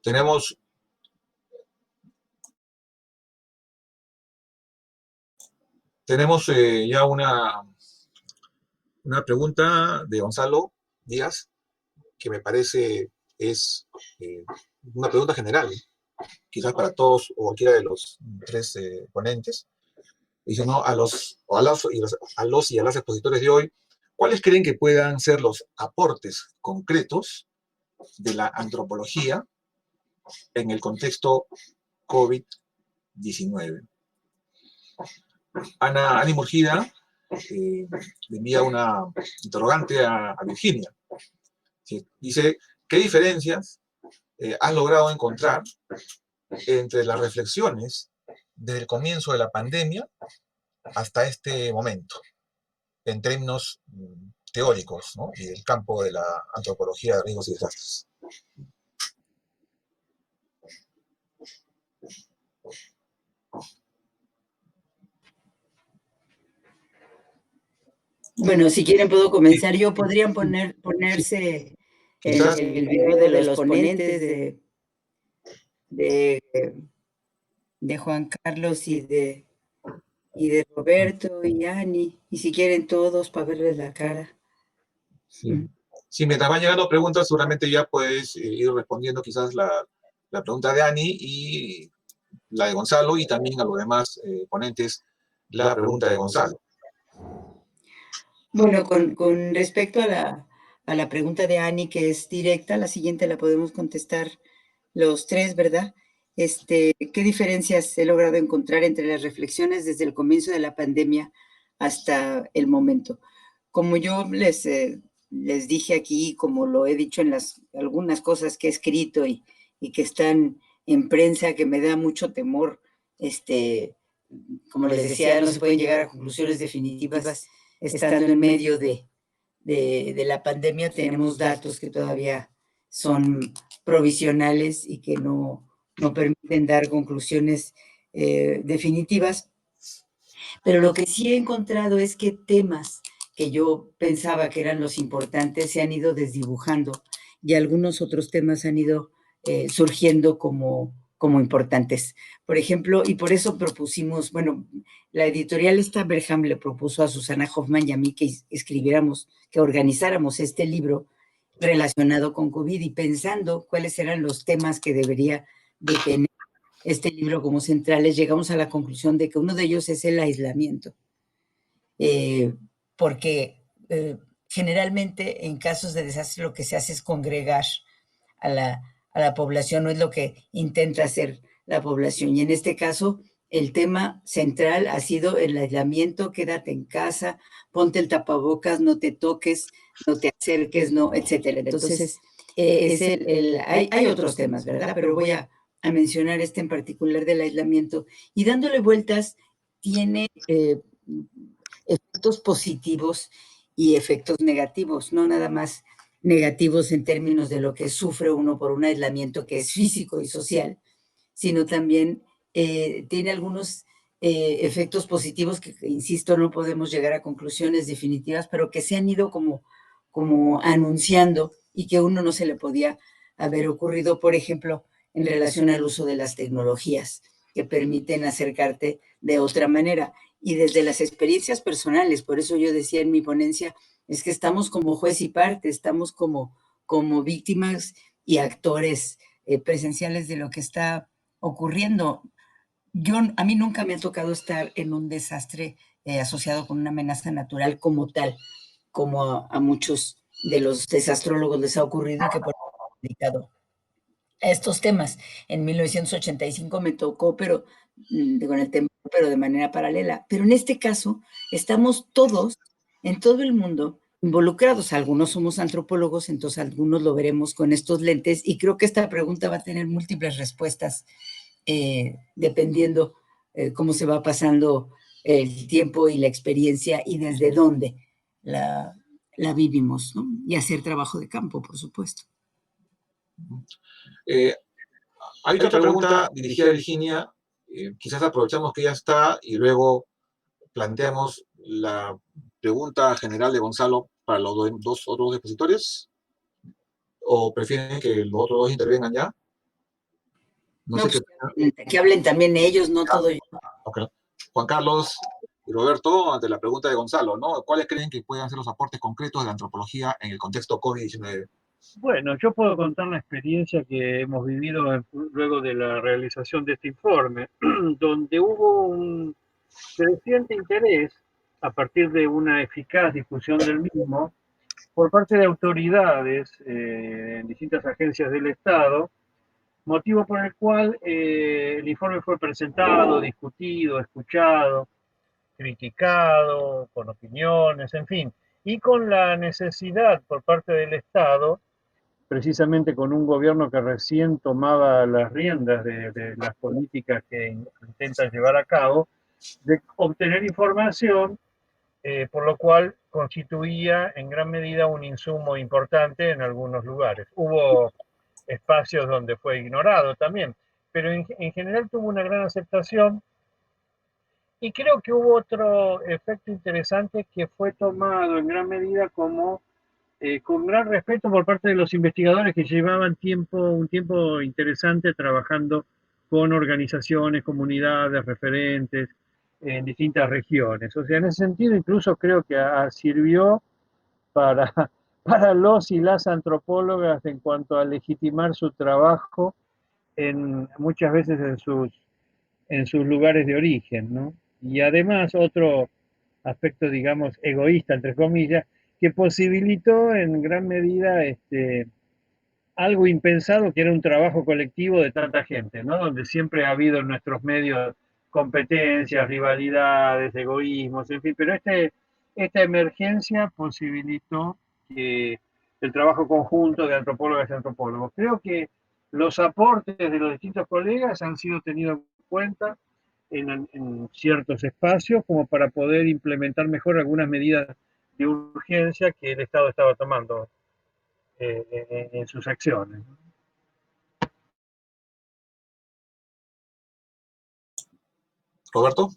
Tenemos ya una pregunta de Gonzalo Díaz, que me parece es una pregunta general, quizás para todos o cualquiera de los tres ponentes. diciendo a los y a las expositores de hoy, ¿cuáles creen que puedan ser los aportes concretos de la antropología en el contexto COVID-19? Ani Murgida le envía una interrogante a Virginia. ¿Sí? Dice, ¿qué diferencias has logrado encontrar entre las reflexiones desde el comienzo de la pandemia hasta este momento, en términos teóricos, ¿no? Y del campo de la antropología de riesgos y desastres? Bueno, si quieren puedo comenzar yo. Podrían ponerse el video de los ponentes de Juan Carlos y de Roberto y Ani, y si quieren todos para verles la cara. Sí. Si mientras van llegando preguntas, seguramente ya puedes ir respondiendo quizás la pregunta de Ani y la de Gonzalo, y también a los demás ponentes la pregunta de Gonzalo. Bueno, con respecto a la pregunta de Ani, que es directa, la siguiente la podemos contestar los tres, ¿verdad? ¿Qué diferencias he logrado encontrar entre las reflexiones desde el comienzo de la pandemia hasta el momento? Como yo les dije aquí, como lo he dicho en algunas cosas que he escrito y que están en prensa, que me da mucho temor, como les decía, no se pueden llegar a conclusiones definitivas estando en medio de la pandemia. Tenemos datos que todavía son provisionales y que no permiten dar conclusiones definitivas. Pero lo que sí he encontrado es que temas que yo pensaba que eran los importantes se han ido desdibujando y algunos otros temas han ido surgiendo como importantes. Por ejemplo, y por eso propusimos, bueno, la editorial Berham le propuso a Susana Hoffman y a mí que organizáramos este libro relacionado con COVID y pensando cuáles eran los temas que debería de tener este libro como centrales, llegamos a la conclusión de que uno de ellos es el aislamiento. Porque generalmente en casos de desastre lo que se hace es congregar a la población, no es lo que intenta hacer la población. Y en este caso, el tema central ha sido el aislamiento: quédate en casa, ponte el tapabocas, no te toques, no te acerques, no, etcétera. Entonces, hay otros temas, ¿verdad? Pero voy a mencionar este en particular del aislamiento. Y dándole vueltas, tiene efectos positivos y efectos negativos, no nada más negativos en términos de lo que sufre uno por un aislamiento que es físico y social, sino también tiene algunos efectos positivos que, insisto, no podemos llegar a conclusiones definitivas, pero que se han ido como anunciando y que a uno no se le podía haber ocurrido, por ejemplo, en relación al uso de las tecnologías que permiten acercarte de otra manera. Y desde las experiencias personales, por eso yo decía en mi ponencia, es que estamos como juez y parte, estamos como víctimas y actores presenciales de lo que está ocurriendo. A mí nunca me ha tocado estar en un desastre asociado con una amenaza natural como tal, como a muchos de los desastrólogos les ha ocurrido y que por eso han dedicado a estos temas. En 1985 me tocó, pero con el temblor, pero de manera paralela. Pero en este caso, estamos todos, en todo el mundo, involucrados. Algunos somos antropólogos, entonces algunos lo veremos con estos lentes, y creo que esta pregunta va a tener múltiples respuestas, dependiendo cómo se va pasando el tiempo y la experiencia y desde dónde la vivimos, ¿no? Y hacer trabajo de campo, por supuesto. Hay otra pregunta dirigida a Virginia, quizás aprovechamos que ya está y luego planteamos la pregunta general de Gonzalo para los dos otros expositores, ¿o prefieren que los otros dos intervengan ya? No sé que hablen también ellos, no todo yo. Okay. Juan Carlos y Roberto, ante la pregunta de Gonzalo, ¿no? ¿Cuáles creen que puedan ser los aportes concretos de la antropología en el contexto COVID-19? Bueno, yo puedo contar la experiencia que hemos vivido luego de la realización de este informe, donde hubo creciente interés, a partir de una eficaz difusión del mismo, por parte de autoridades en distintas agencias del Estado, motivo por el cual el informe fue presentado, discutido, escuchado, criticado, con opiniones, en fin, y con la necesidad por parte del Estado, precisamente con un gobierno que recién tomaba las riendas de las políticas que intenta llevar a cabo, de obtener información, por lo cual constituía en gran medida un insumo importante en algunos lugares. Hubo espacios donde fue ignorado también, pero en general tuvo una gran aceptación. Y creo que hubo otro efecto interesante que fue tomado en gran medida como con gran respeto por parte de los investigadores que llevaban un tiempo interesante trabajando con organizaciones, comunidades, referentes en distintas regiones. O sea, en ese sentido incluso creo que sirvió para, para los y las antropólogas en cuanto a legitimar su trabajo muchas veces en sus lugares de origen, ¿no? Y además otro aspecto, digamos, egoísta, entre comillas, que posibilitó en gran medida algo impensado, que era un trabajo colectivo de tanta gente, ¿no? Donde siempre ha habido en nuestros medios competencias, rivalidades, egoísmos, en fin, pero esta emergencia posibilitó que el trabajo conjunto de antropólogas y antropólogos. Creo que los aportes de los distintos colegas han sido tenidos en cuenta en ciertos espacios como para poder implementar mejor algunas medidas de urgencia que el Estado estaba tomando en sus acciones. Roberto.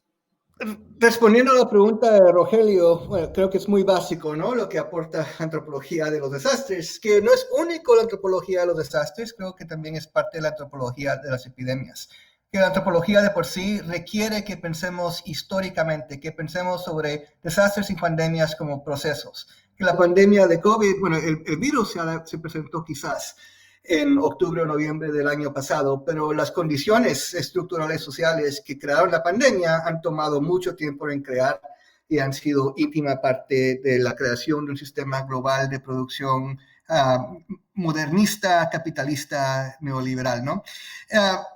Respondiendo a la pregunta de Rogelio, bueno, creo que es muy básico, ¿no? Lo que aporta antropología de los desastres, que no es único la antropología de los desastres, creo que también es parte de la antropología de las epidemias. Que la antropología de por sí requiere que pensemos históricamente, que pensemos sobre desastres y pandemias como procesos. Que la pandemia de COVID, bueno, el virus se presentó quizás en octubre o noviembre del año pasado, pero las condiciones estructurales sociales que crearon la pandemia han tomado mucho tiempo en crear y han sido íntima parte de la creación de un sistema global de producción modernista, capitalista, neoliberal, ¿no?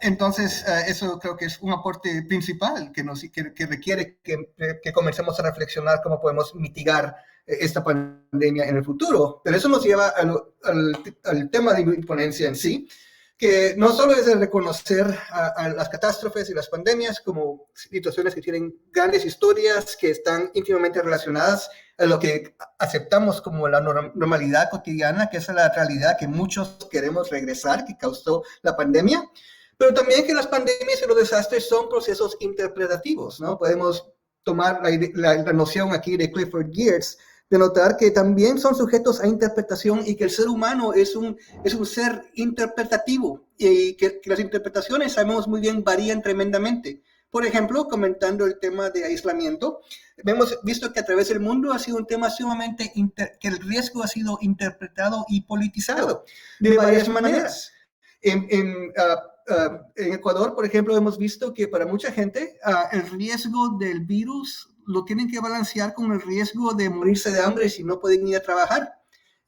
Entonces, eso creo que es un aporte principal que requiere que comencemos a reflexionar cómo podemos mitigar esta pandemia en el futuro. Pero eso nos lleva al tema de mi ponencia en sí, que no solo es el reconocer a las catástrofes y las pandemias como situaciones que tienen grandes historias, que están íntimamente relacionadas a lo que aceptamos como la normalidad cotidiana, que es la realidad que muchos queremos regresar, que causó la pandemia, pero también que las pandemias y los desastres son procesos interpretativos, ¿no? Podemos tomar la noción aquí de Clifford Geertz, de notar que también son sujetos a interpretación y que el ser humano es un ser interpretativo y que las interpretaciones, sabemos muy bien, varían tremendamente. Por ejemplo, comentando el tema de aislamiento, hemos visto que a través del mundo ha sido un tema sumamente, que el riesgo ha sido interpretado y politizado de varias maneras. En Ecuador, por ejemplo, hemos visto que para mucha gente el riesgo del virus lo tienen que balancear con el riesgo de morirse de hambre si no pueden ir a trabajar.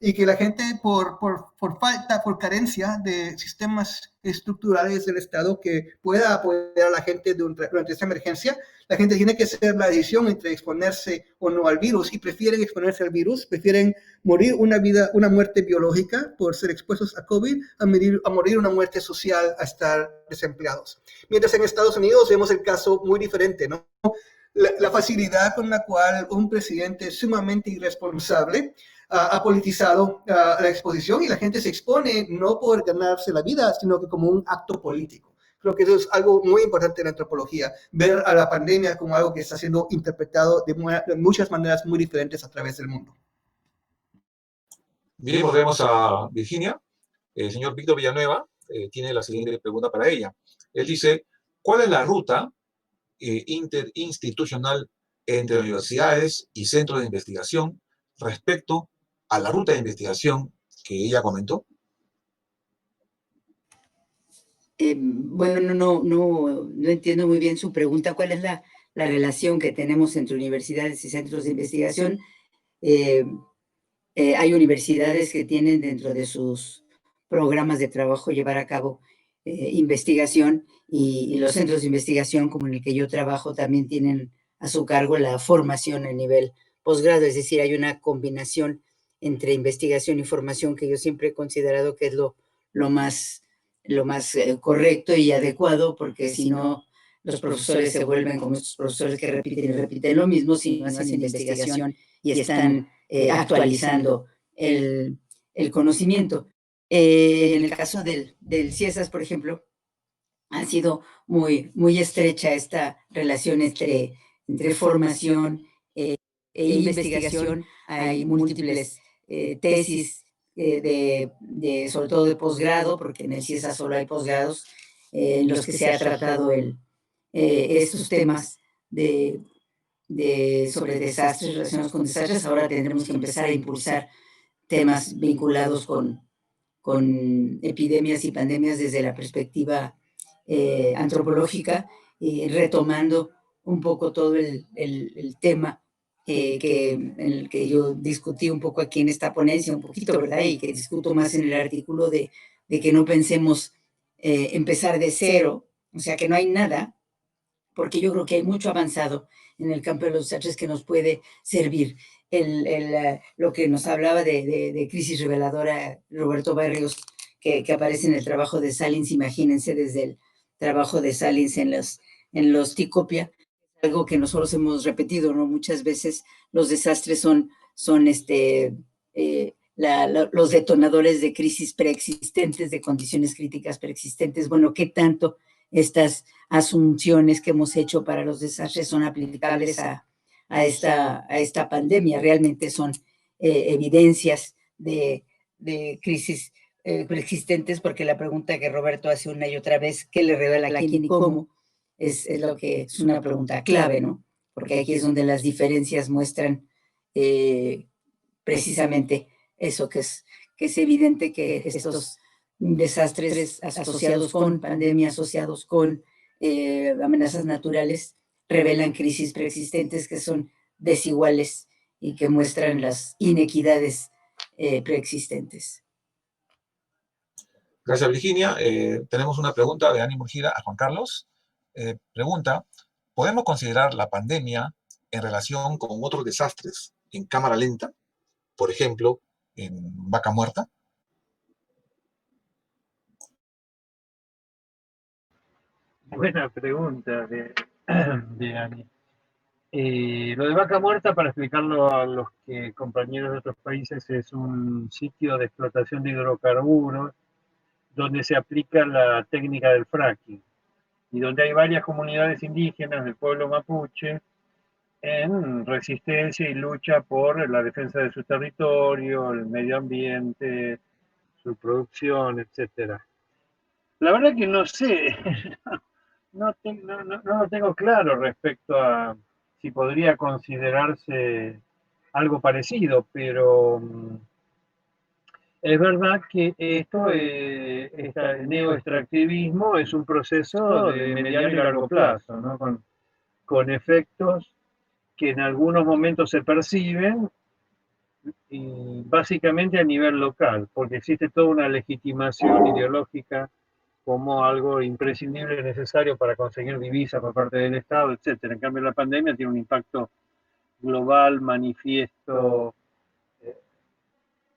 Y que la gente, por falta, por carencia de sistemas estructurales del Estado que pueda apoyar a la gente durante esta emergencia, la gente tiene que hacer la decisión entre exponerse o no al virus, y prefieren exponerse al virus, prefieren morir una muerte biológica por ser expuestos a COVID, a morir una muerte social, a estar desempleados. Mientras en Estados Unidos vemos el caso muy diferente, ¿no? La facilidad con la cual un presidente sumamente irresponsable ha politizado la exposición, y la gente se expone no por ganarse la vida, sino que como un acto político. Creo que eso es algo muy importante en la antropología, ver a la pandemia como algo que está siendo interpretado de muchas maneras muy diferentes a través del mundo. Bien, volvemos a Virginia. El señor Víctor Villanueva tiene la siguiente pregunta para ella. Él dice, ¿cuál es la ruta interinstitucional entre universidades y centros de investigación respecto a la ruta de investigación que ella comentó? Bueno, no entiendo muy bien su pregunta. ¿Cuál es la relación que tenemos entre universidades y centros de investigación. Hay universidades que tienen dentro de sus programas de trabajo llevar a cabo investigación, y los centros de investigación como en el que yo trabajo también tienen a su cargo la formación a nivel posgrado, es decir, hay una combinación entre investigación y formación que yo siempre he considerado que es lo más correcto y adecuado, porque si no, los profesores se vuelven como estos profesores que repiten y repiten lo mismo, si no hacen investigación y están actualizando el conocimiento. En el caso del CIESAS, por ejemplo, ha sido muy estrecha esta relación entre formación e investigación. Hay múltiples tesis, sobre todo de posgrado, porque en el CIESAS solo hay posgrados, en los que se ha tratado estos temas sobre desastres, relacionados con desastres. Ahora tendremos que empezar a impulsar temas vinculados con epidemias y pandemias desde la perspectiva antropológica, retomando un poco todo el tema en el que yo discutí un poco aquí en esta ponencia, un poquito, ¿verdad? Y que discuto más en el artículo de que no pensemos empezar de cero, o sea, que no hay nada, porque yo creo que hay mucho avanzado en el campo de los desastres que nos puede servir. Lo que nos hablaba de crisis reveladora Roberto Barrios, que aparece en el trabajo de Salins, imagínense, desde el trabajo de Salins en los Ticopia, algo que nosotros hemos repetido, ¿no? Muchas veces los desastres son los detonadores de crisis preexistentes, de condiciones críticas preexistentes. Bueno, ¿qué tanto estas asunciones que hemos hecho para los desastres son aplicables a esta pandemia? Realmente son evidencias de crisis preexistentes, porque la pregunta que Roberto hace una y otra vez, ¿qué le revela a quién y cómo? Es lo que es una pregunta clave, ¿no? Porque aquí es donde las diferencias muestran precisamente eso, que es evidente que estos desastres asociados con pandemia, asociados con amenazas naturales, revelan crisis preexistentes que son desiguales y que muestran las inequidades preexistentes. Gracias, Virginia. Tenemos una pregunta de Ánimo Gira a Juan Carlos. Pregunta, ¿podemos considerar la pandemia en relación con otros desastres en cámara lenta? Por ejemplo, en Vaca Muerta. Buena pregunta de Ani. Lo de Vaca Muerta, para explicarlo a los compañeros de otros países, es un sitio de explotación de hidrocarburos donde se aplica la técnica del fracking y donde hay varias comunidades indígenas del pueblo mapuche en resistencia y lucha por la defensa de su territorio, el medio ambiente, su producción, etcétera. La verdad que no sé, no lo tengo claro respecto a si podría considerarse algo parecido, pero es verdad que el neoextractivismo es un proceso de mediano y largo plazo, ¿no? Con efectos que en algunos momentos se perciben, y básicamente a nivel local, porque existe toda una legitimación ideológica como algo imprescindible y necesario para conseguir divisas por parte del Estado, etcétera. En cambio, la pandemia tiene un impacto global, manifiesto,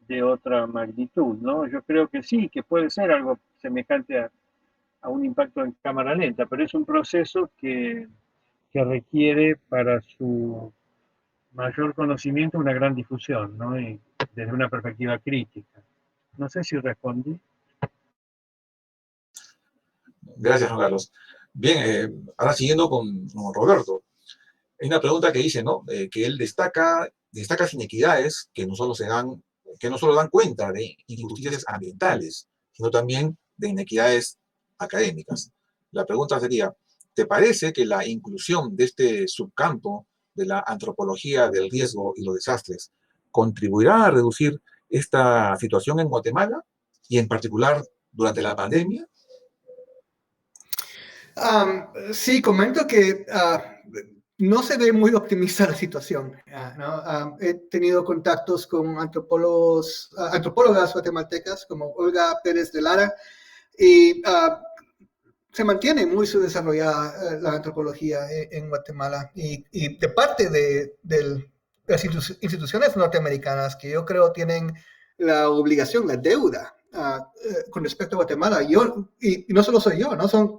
de otra magnitud, ¿no? Yo creo que sí, que puede ser algo semejante a un impacto en cámara lenta, pero es un proceso que requiere para su mayor conocimiento una gran difusión, ¿no? Y desde una perspectiva crítica. No sé si respondí. Gracias, Juan Carlos. Bien, ahora siguiendo con Roberto. Hay una pregunta que dice, ¿no? Que él destaca inequidades que no solo dan cuenta de injusticias ambientales, sino también de inequidades académicas. La pregunta sería, ¿te parece que la inclusión de este subcampo de la antropología del riesgo y los desastres contribuirá a reducir esta situación en Guatemala y en particular durante la pandemia? Sí, comento que no se ve muy optimista la situación, ¿no? He tenido contactos con antropólogas guatemaltecas como Olga Pérez de Lara, y se mantiene muy subdesarrollada la antropología en Guatemala, y de parte de las instituciones norteamericanas, que yo creo tienen la obligación, la deuda con respecto a Guatemala. Y no solo soy yo, ¿no? Son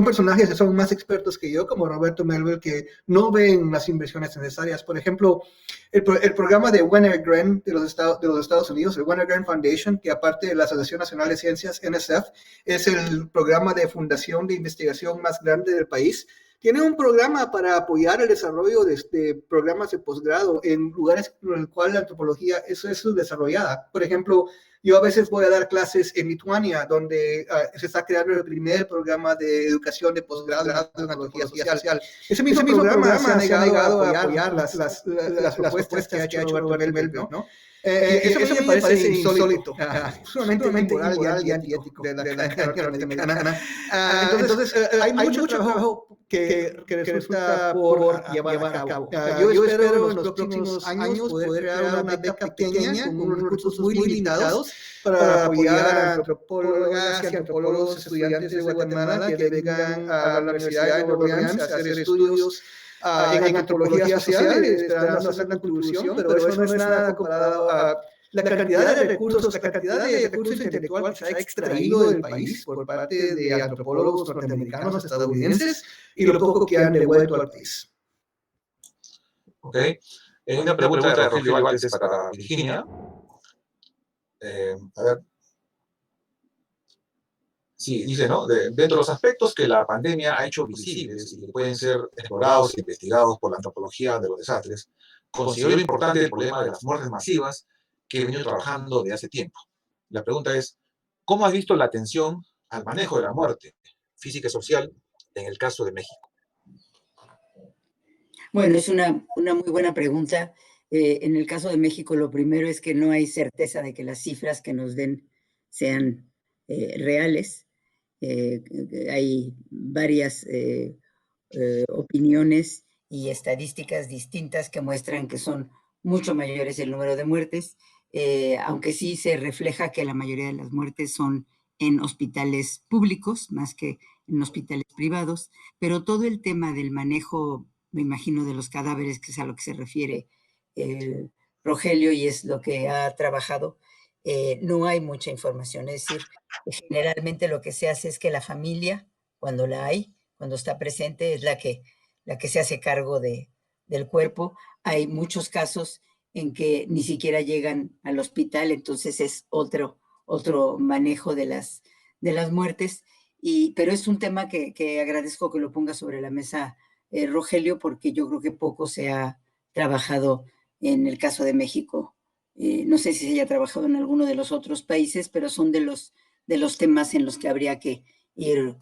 personajes que son más expertos que yo, como Roberto Melville, que no ven las inversiones necesarias. Por ejemplo, el programa de Wenner-Gren de los Estados Unidos, el Wenner-Gren Foundation, que aparte de la Asociación Nacional de Ciencias, NSF, es el programa de fundación de investigación más grande del país. Tiene un programa para apoyar el desarrollo de programas de posgrado en lugares en los cuales la antropología es subdesarrollada. Por ejemplo, yo a veces voy a dar clases en Lituania, donde se está creando el primer programa de educación de posgrado en antropología social. Ese mismo programa se ha negado a apoyar las propuestas que ha hecho Roberto Melville, ¿no? Eso me parece insólito, sumamente inmoral y antiético de la academia norteamericana. Entonces, hay mucho trabajo que resulta por llevar a cabo. Yo espero en los próximos años poder crear una beca pequeña con unos recursos muy limitados para apoyar a antropólogas y antropólogos estudiantes de Guatemala que vengan a la Universidad de Nueva Orleans a hacer estudios en antropología social, esperando hacer la conclusión, pero eso no es nada comparado a la cantidad de recursos, intelectual que se ha extraído del país por parte de antropólogos norteamericanos, estadounidenses, y lo poco que han devuelto al país. Ok. Una pregunta de Rogelio Valdes para Virginia. A ver. Sí, dice, ¿no? Dentro de los aspectos que la pandemia ha hecho visibles y que pueden ser explorados e investigados por la antropología de los desastres, considero importante el problema de las muertes masivas que he venido trabajando desde hace tiempo. La pregunta es, ¿cómo has visto la atención al manejo de la muerte física y social en el caso de México? Bueno, es una muy buena pregunta. En el caso de México, lo primero es que no hay certeza de que las cifras que nos den sean reales. Hay varias opiniones y estadísticas distintas que muestran que son mucho mayores el número de muertes, aunque sí se refleja que la mayoría de las muertes son en hospitales públicos más que en hospitales privados, pero todo el tema del manejo, me imagino, de los cadáveres, que es a lo que se refiere Rogelio y es lo que ha trabajado, no hay mucha información. Es decir, generalmente lo que se hace es que la familia, cuando la hay, cuando está presente, es la que se hace cargo del cuerpo. Hay muchos casos en que ni siquiera llegan al hospital, entonces es otro manejo de las muertes. Pero es un tema que agradezco que lo ponga sobre la mesa, Rogelio, porque yo creo que poco se ha trabajado en el caso de México. No sé si se haya trabajado en alguno de los otros países, pero son de los temas en los que habría que ir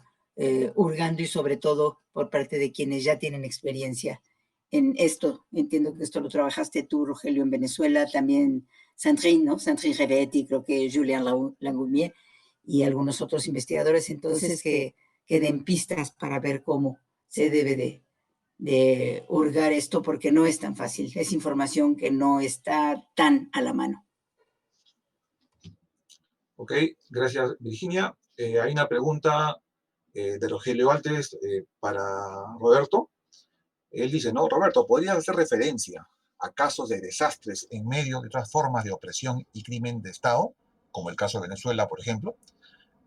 hurgando, y sobre todo por parte de quienes ya tienen experiencia en esto. Entiendo que esto lo trabajaste tú, Rogelio, en Venezuela, también Sandrine, ¿no? Sandrine Rebetti, creo que Julien Langoumier y algunos otros investigadores. Entonces, que den pistas para ver cómo se debe de hurgar esto, porque no es tan fácil. Es información que no está tan a la mano. Ok, gracias, Virginia. Hay una pregunta de Rogelio Valdes para Roberto. Él dice, no, Roberto, ¿podrías hacer referencia a casos de desastres en medio de otras formas de opresión y crimen de Estado, como el caso de Venezuela, por ejemplo?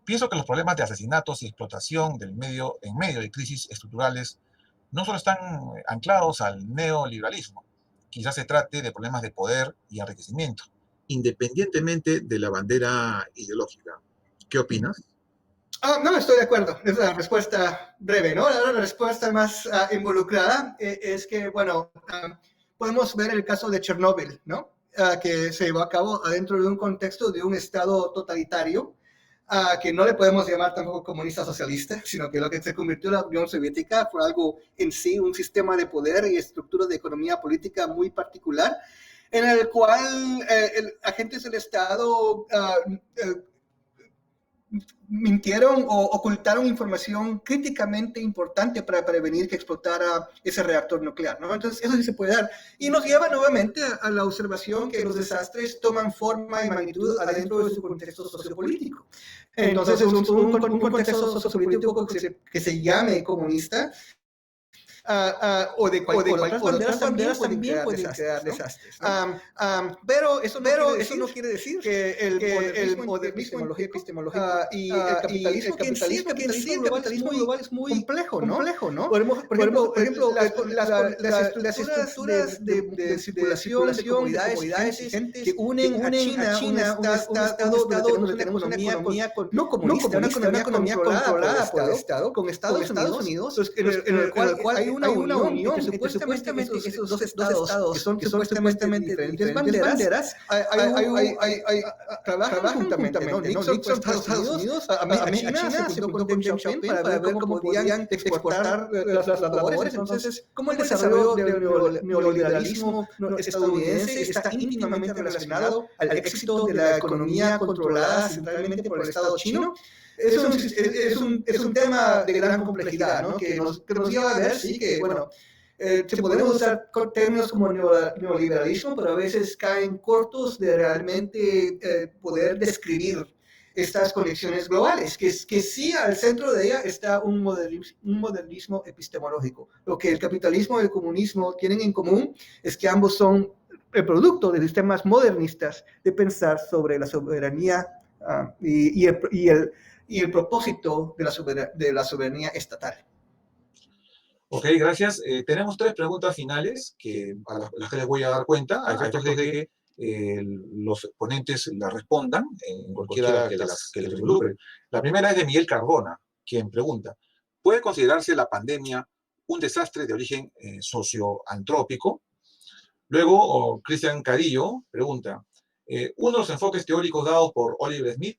Pienso que los problemas de asesinatos y explotación en medio de crisis estructurales no solo están anclados al neoliberalismo, quizás se trate de problemas de poder y enriquecimiento, independientemente de la bandera ideológica. ¿Qué opinas? No, estoy de acuerdo. Es la respuesta breve, ¿no? La respuesta más involucrada es que, bueno, podemos ver el caso de Chernóbil, ¿no? Que se llevó a cabo adentro de un contexto de un Estado totalitario, que no le podemos llamar tampoco comunista socialista, sino que lo que se convirtió en la Unión Soviética fue algo en sí, un sistema de poder y estructura de economía política muy particular, en el cual agentes del Estado mintieron o ocultaron información críticamente importante para prevenir que explotara ese reactor nuclear, ¿no? Entonces, eso sí se puede dar. Y nos lleva nuevamente a la observación que los desastres toman forma y magnitud adentro de su contexto sociopolítico. Entonces, un contexto sociopolítico que se llame comunista, o de otras banderas también pueden crear desastres, ¿no? Pero eso no quiere decir que el modernismo epistemológico y el capitalismo global es muy complejo, ¿no? Por ejemplo, las estructuras de circulación de comunidades y gente que unen a China, un estado donde tenemos una economía no comunista, una economía controlada por el Estado, con Estados Unidos, en el cual hay una unión entre supuestamente esos dos estados que son supuestamente diferentes banderas, trabajan juntamente, ¿no? Nixon por Estados Unidos, a China se juntó con Deng Xiaoping para ver cómo podían exportar las labores. Entonces, cómo el desarrollo del neoliberalismo estadounidense está íntimamente relacionado al éxito de la economía controlada centralmente por el Estado chino. Es un tema de gran complejidad, ¿no? que nos lleva a ver, sí, que, bueno, se podemos usar términos como neoliberalismo, pero a veces caen cortos de realmente poder describir estas conexiones globales, que sí al centro de ella está un modernismo epistemológico. Lo que el capitalismo y el comunismo tienen en común es que ambos son el producto de sistemas modernistas de pensar sobre la soberanía y el propósito de la soberanía estatal. Ok, gracias. Tenemos 3 preguntas finales a las que les voy a dar cuenta, a efectos de que los ponentes la respondan en cualquiera que les involucre. La primera es de Miguel Cardona, quien pregunta: ¿puede considerarse la pandemia un desastre de origen socioantrópico? Luego, Cristian Carillo pregunta: uno de los enfoques teóricos dados por Oliver Smith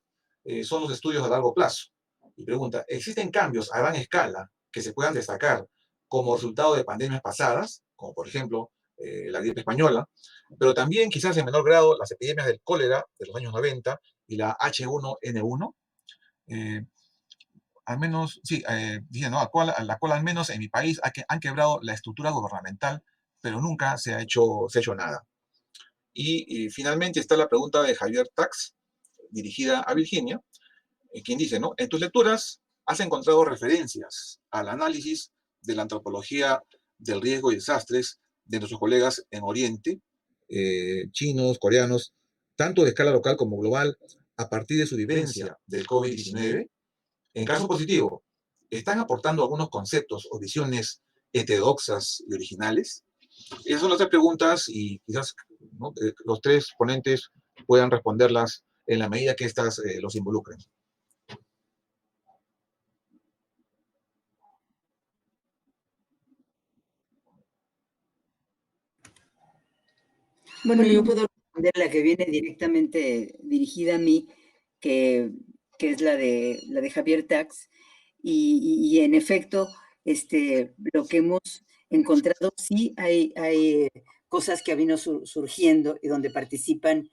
son los estudios a largo plazo. Y pregunta: ¿existen cambios a gran escala que se puedan destacar como resultado de pandemias pasadas, como por ejemplo la gripe española, pero también quizás en menor grado las epidemias del cólera de los años 90 y la H1N1? Al menos, sí, dice, ¿no? la cual al menos en mi país han quebrado la estructura gubernamental, pero nunca se ha hecho nada. Y finalmente está la pregunta de Javier Tax, dirigida a Virginia, quien dice, ¿no? En tus lecturas has encontrado referencias al análisis de la antropología del riesgo y desastres de nuestros colegas en Oriente, chinos, coreanos, tanto de escala local como global, a partir de su vivencia del COVID-19. En caso positivo, ¿están aportando algunos conceptos o visiones heterodoxas y originales? Esas son las 3 preguntas y quizás, ¿no?, los 3 ponentes puedan responderlas en la medida que estas los involucren. Bueno, yo puedo responder la que viene directamente dirigida a mí, que es la de Javier Tax, y en efecto, lo que hemos encontrado, sí hay cosas que han venido surgiendo y donde participan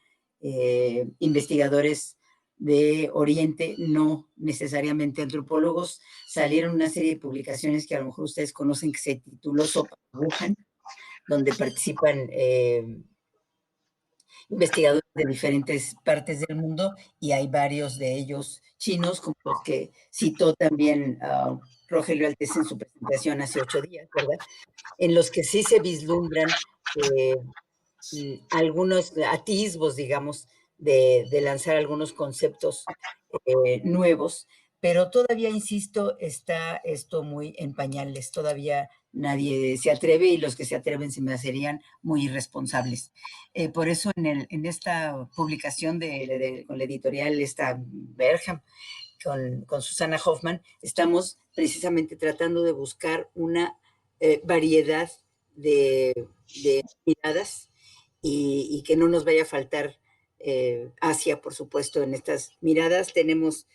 investigadores de Oriente, no necesariamente antropólogos. Salieron una serie de publicaciones que a lo mejor ustedes conocen, que se tituló Sopa de Wuhan, donde participan investigadores de diferentes partes del mundo, y hay varios de ellos chinos, como los que citó también Rogelio Altés en su presentación hace 8 días, ¿verdad? En los que sí se vislumbran algunos atisbos, digamos, de lanzar algunos conceptos nuevos, pero todavía, insisto, está esto muy en pañales, todavía nadie se atreve, y los que se atreven se me serían muy irresponsables. Por eso en esta publicación con la editorial Bergham, con Susana Hoffman, estamos precisamente tratando de buscar una variedad de miradas, y que no nos vaya a faltar Asia, por supuesto, en estas miradas. Tenemos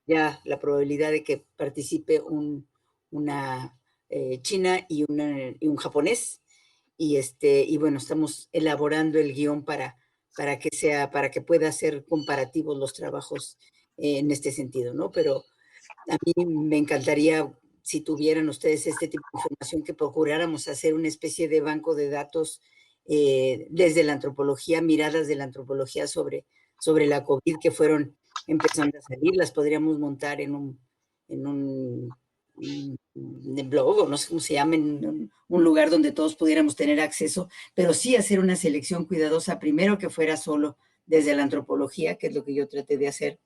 ya la probabilidad de que participe una china y un japonés, y bueno, estamos elaborando el guión para que pueda ser comparativos los trabajos en este sentido, ¿no? Pero a mí me encantaría, si tuvieran ustedes este tipo de información, que procuráramos hacer una especie de banco de datos desde la antropología, miradas de la antropología sobre la COVID que fueron empezando a salir. Las podríamos montar en un blog, o no sé cómo se llama, en un lugar donde todos pudiéramos tener acceso, pero sí hacer una selección cuidadosa, primero que fuera solo desde la antropología, que es lo que yo traté de hacer.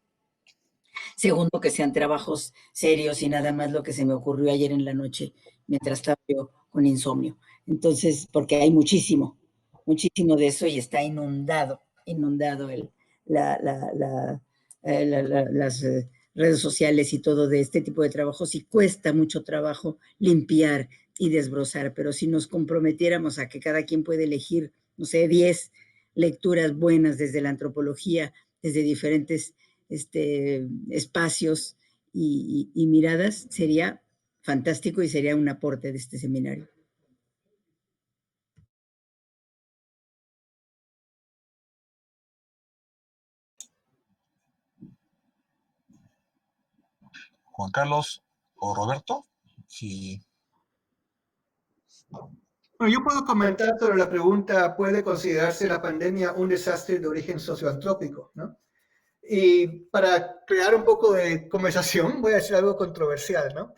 Segundo, que sean trabajos serios y nada más lo que se me ocurrió ayer en la noche mientras estaba yo con insomnio. Entonces, porque hay muchísimo de eso y está inundado las redes sociales y todo de este tipo de trabajos, y cuesta mucho trabajo limpiar y desbrozar, pero si nos comprometiéramos a que cada quien puede elegir, no sé, 10 lecturas buenas desde la antropología, desde diferentes espacios y miradas, sería fantástico y sería un aporte de este seminario. Juan Carlos o Roberto, si... Bueno, yo puedo comentar sobre la pregunta: ¿puede considerarse la pandemia un desastre de origen socioantrópico? ¿No? Y para crear un poco de conversación, voy a decir algo controversial, ¿no?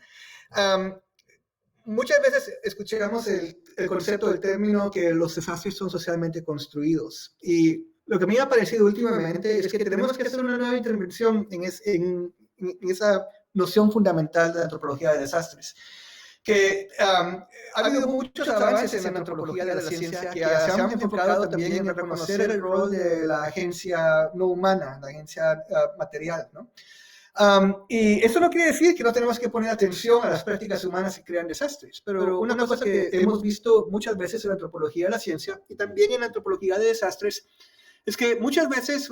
Muchas veces escuchamos el concepto del término que los desastres son socialmente construidos. Y lo que a mí me ha parecido últimamente es que tenemos que hacer una nueva intervención en esa noción fundamental de la antropología de desastres. Que ha habido muchos avances en la antropología de la ciencia que se han enfocado también en reconocer el rol de la agencia no humana, la agencia material, ¿no? Y eso no quiere decir que no tenemos que poner atención a las prácticas humanas que crean desastres, pero una cosa que hemos visto muchas veces en la antropología de la ciencia y también en la antropología de desastres es que muchas veces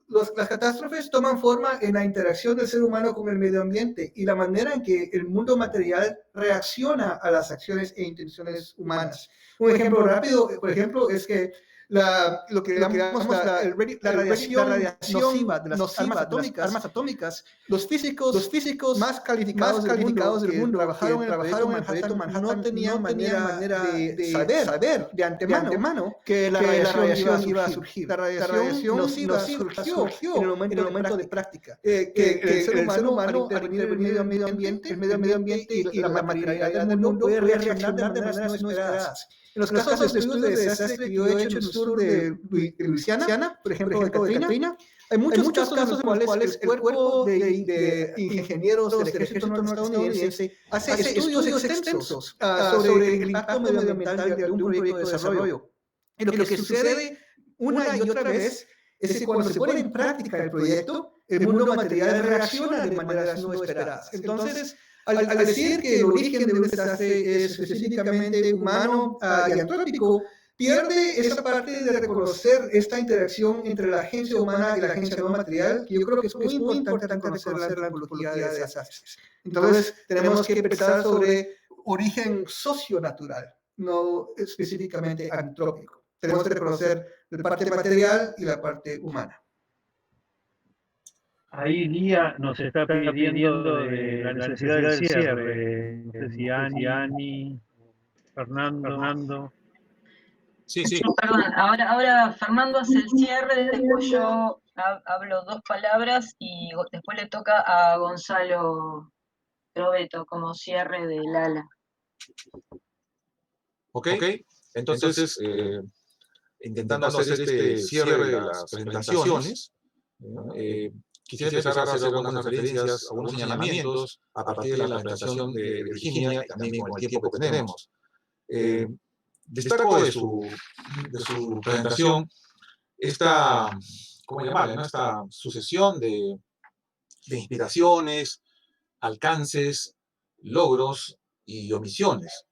las catástrofes toman forma en la interacción del ser humano con el medio ambiente y la manera en que el mundo material reacciona a las acciones e intenciones humanas. Un ejemplo rápido, por ejemplo, es que lo que llamamos la radiación nociva de las armas atómicas, los físicos más calificados del mundo trabajaron en el proyecto Manhattan, no tenían manera de saber de antemano que la radiación iba a surgir. La radiación nociva surgió en el momento de práctica. Que el ser humano, al intervenir el medio ambiente y la materialidad del mundo, puede reaccionar de maneras no esperadas. En los casos de estudios de desastre que yo he hecho en el sur de Luisiana, por ejemplo, de Katrina, hay muchos casos en los cuales el cuerpo de ingenieros del ejército estadounidense hace estudios extensos sobre el impacto medioambiental de un proyecto de desarrollo. Y lo que sucede una y otra vez es que cuando se pone en práctica el proyecto, el mundo material reacciona de maneras no esperadas. Entonces, al decir que el origen de un desastre es específicamente humano y antrópico, pierde esa parte de reconocer esta interacción entre la agencia humana y la agencia no material, que yo creo que es muy importante conocer la antropología de desastres. Entonces, tenemos que pensar sobre origen socionatural, no específicamente antrópico. Tenemos que reconocer la parte material y la parte humana. Ahí Lía nos está pidiendo de la necesidad del cierre. No sé si Ani, Fernando. Sí. Perdón, ahora Fernando hace el cierre, después yo hablo 2 palabras y después le toca a Gonzalo Robeto como cierre del ala. Ok, entonces intentando hacer este cierre de las presentaciones, quisiera empezar a hacer algunas referencias, algunos señalamientos a partir de la presentación de Virginia y también con el tiempo que tenemos. Destaco de su presentación esta, ¿cómo llamarla, ¿no? Esta sucesión de inspiraciones, alcances, logros y omisiones,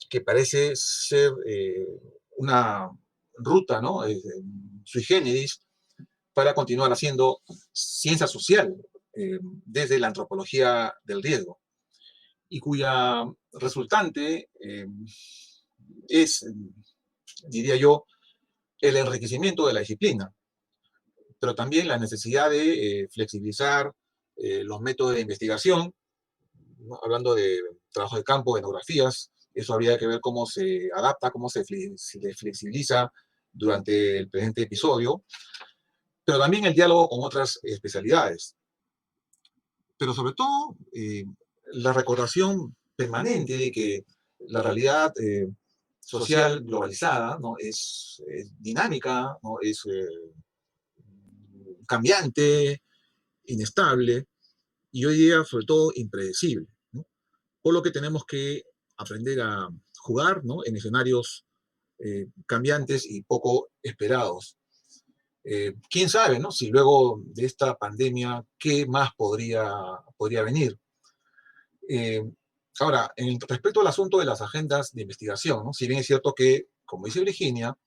que parece ser una ruta, ¿no? Sui generis, para continuar haciendo ciencia social desde la antropología del riesgo, y cuya resultante es, diría yo, el enriquecimiento de la disciplina, pero también la necesidad de flexibilizar los métodos de investigación, ¿no? Hablando de trabajo de campo, etnografías, eso habría que ver cómo se adapta, cómo se flexibiliza durante el presente episodio, pero también el diálogo con otras especialidades. Pero sobre todo, la recordación permanente de que la realidad social globalizada, ¿no? es dinámica, ¿no? Es cambiante, inestable y hoy día, sobre todo, impredecible, ¿no? Por lo que tenemos que aprender a jugar, ¿no? En escenarios cambiantes y poco esperados. ¿Quién sabe, ¿no? Si luego de esta pandemia, qué más podría venir? Ahora, respecto al asunto de las agendas de investigación, ¿no? Si bien es cierto que, como dice Virginia,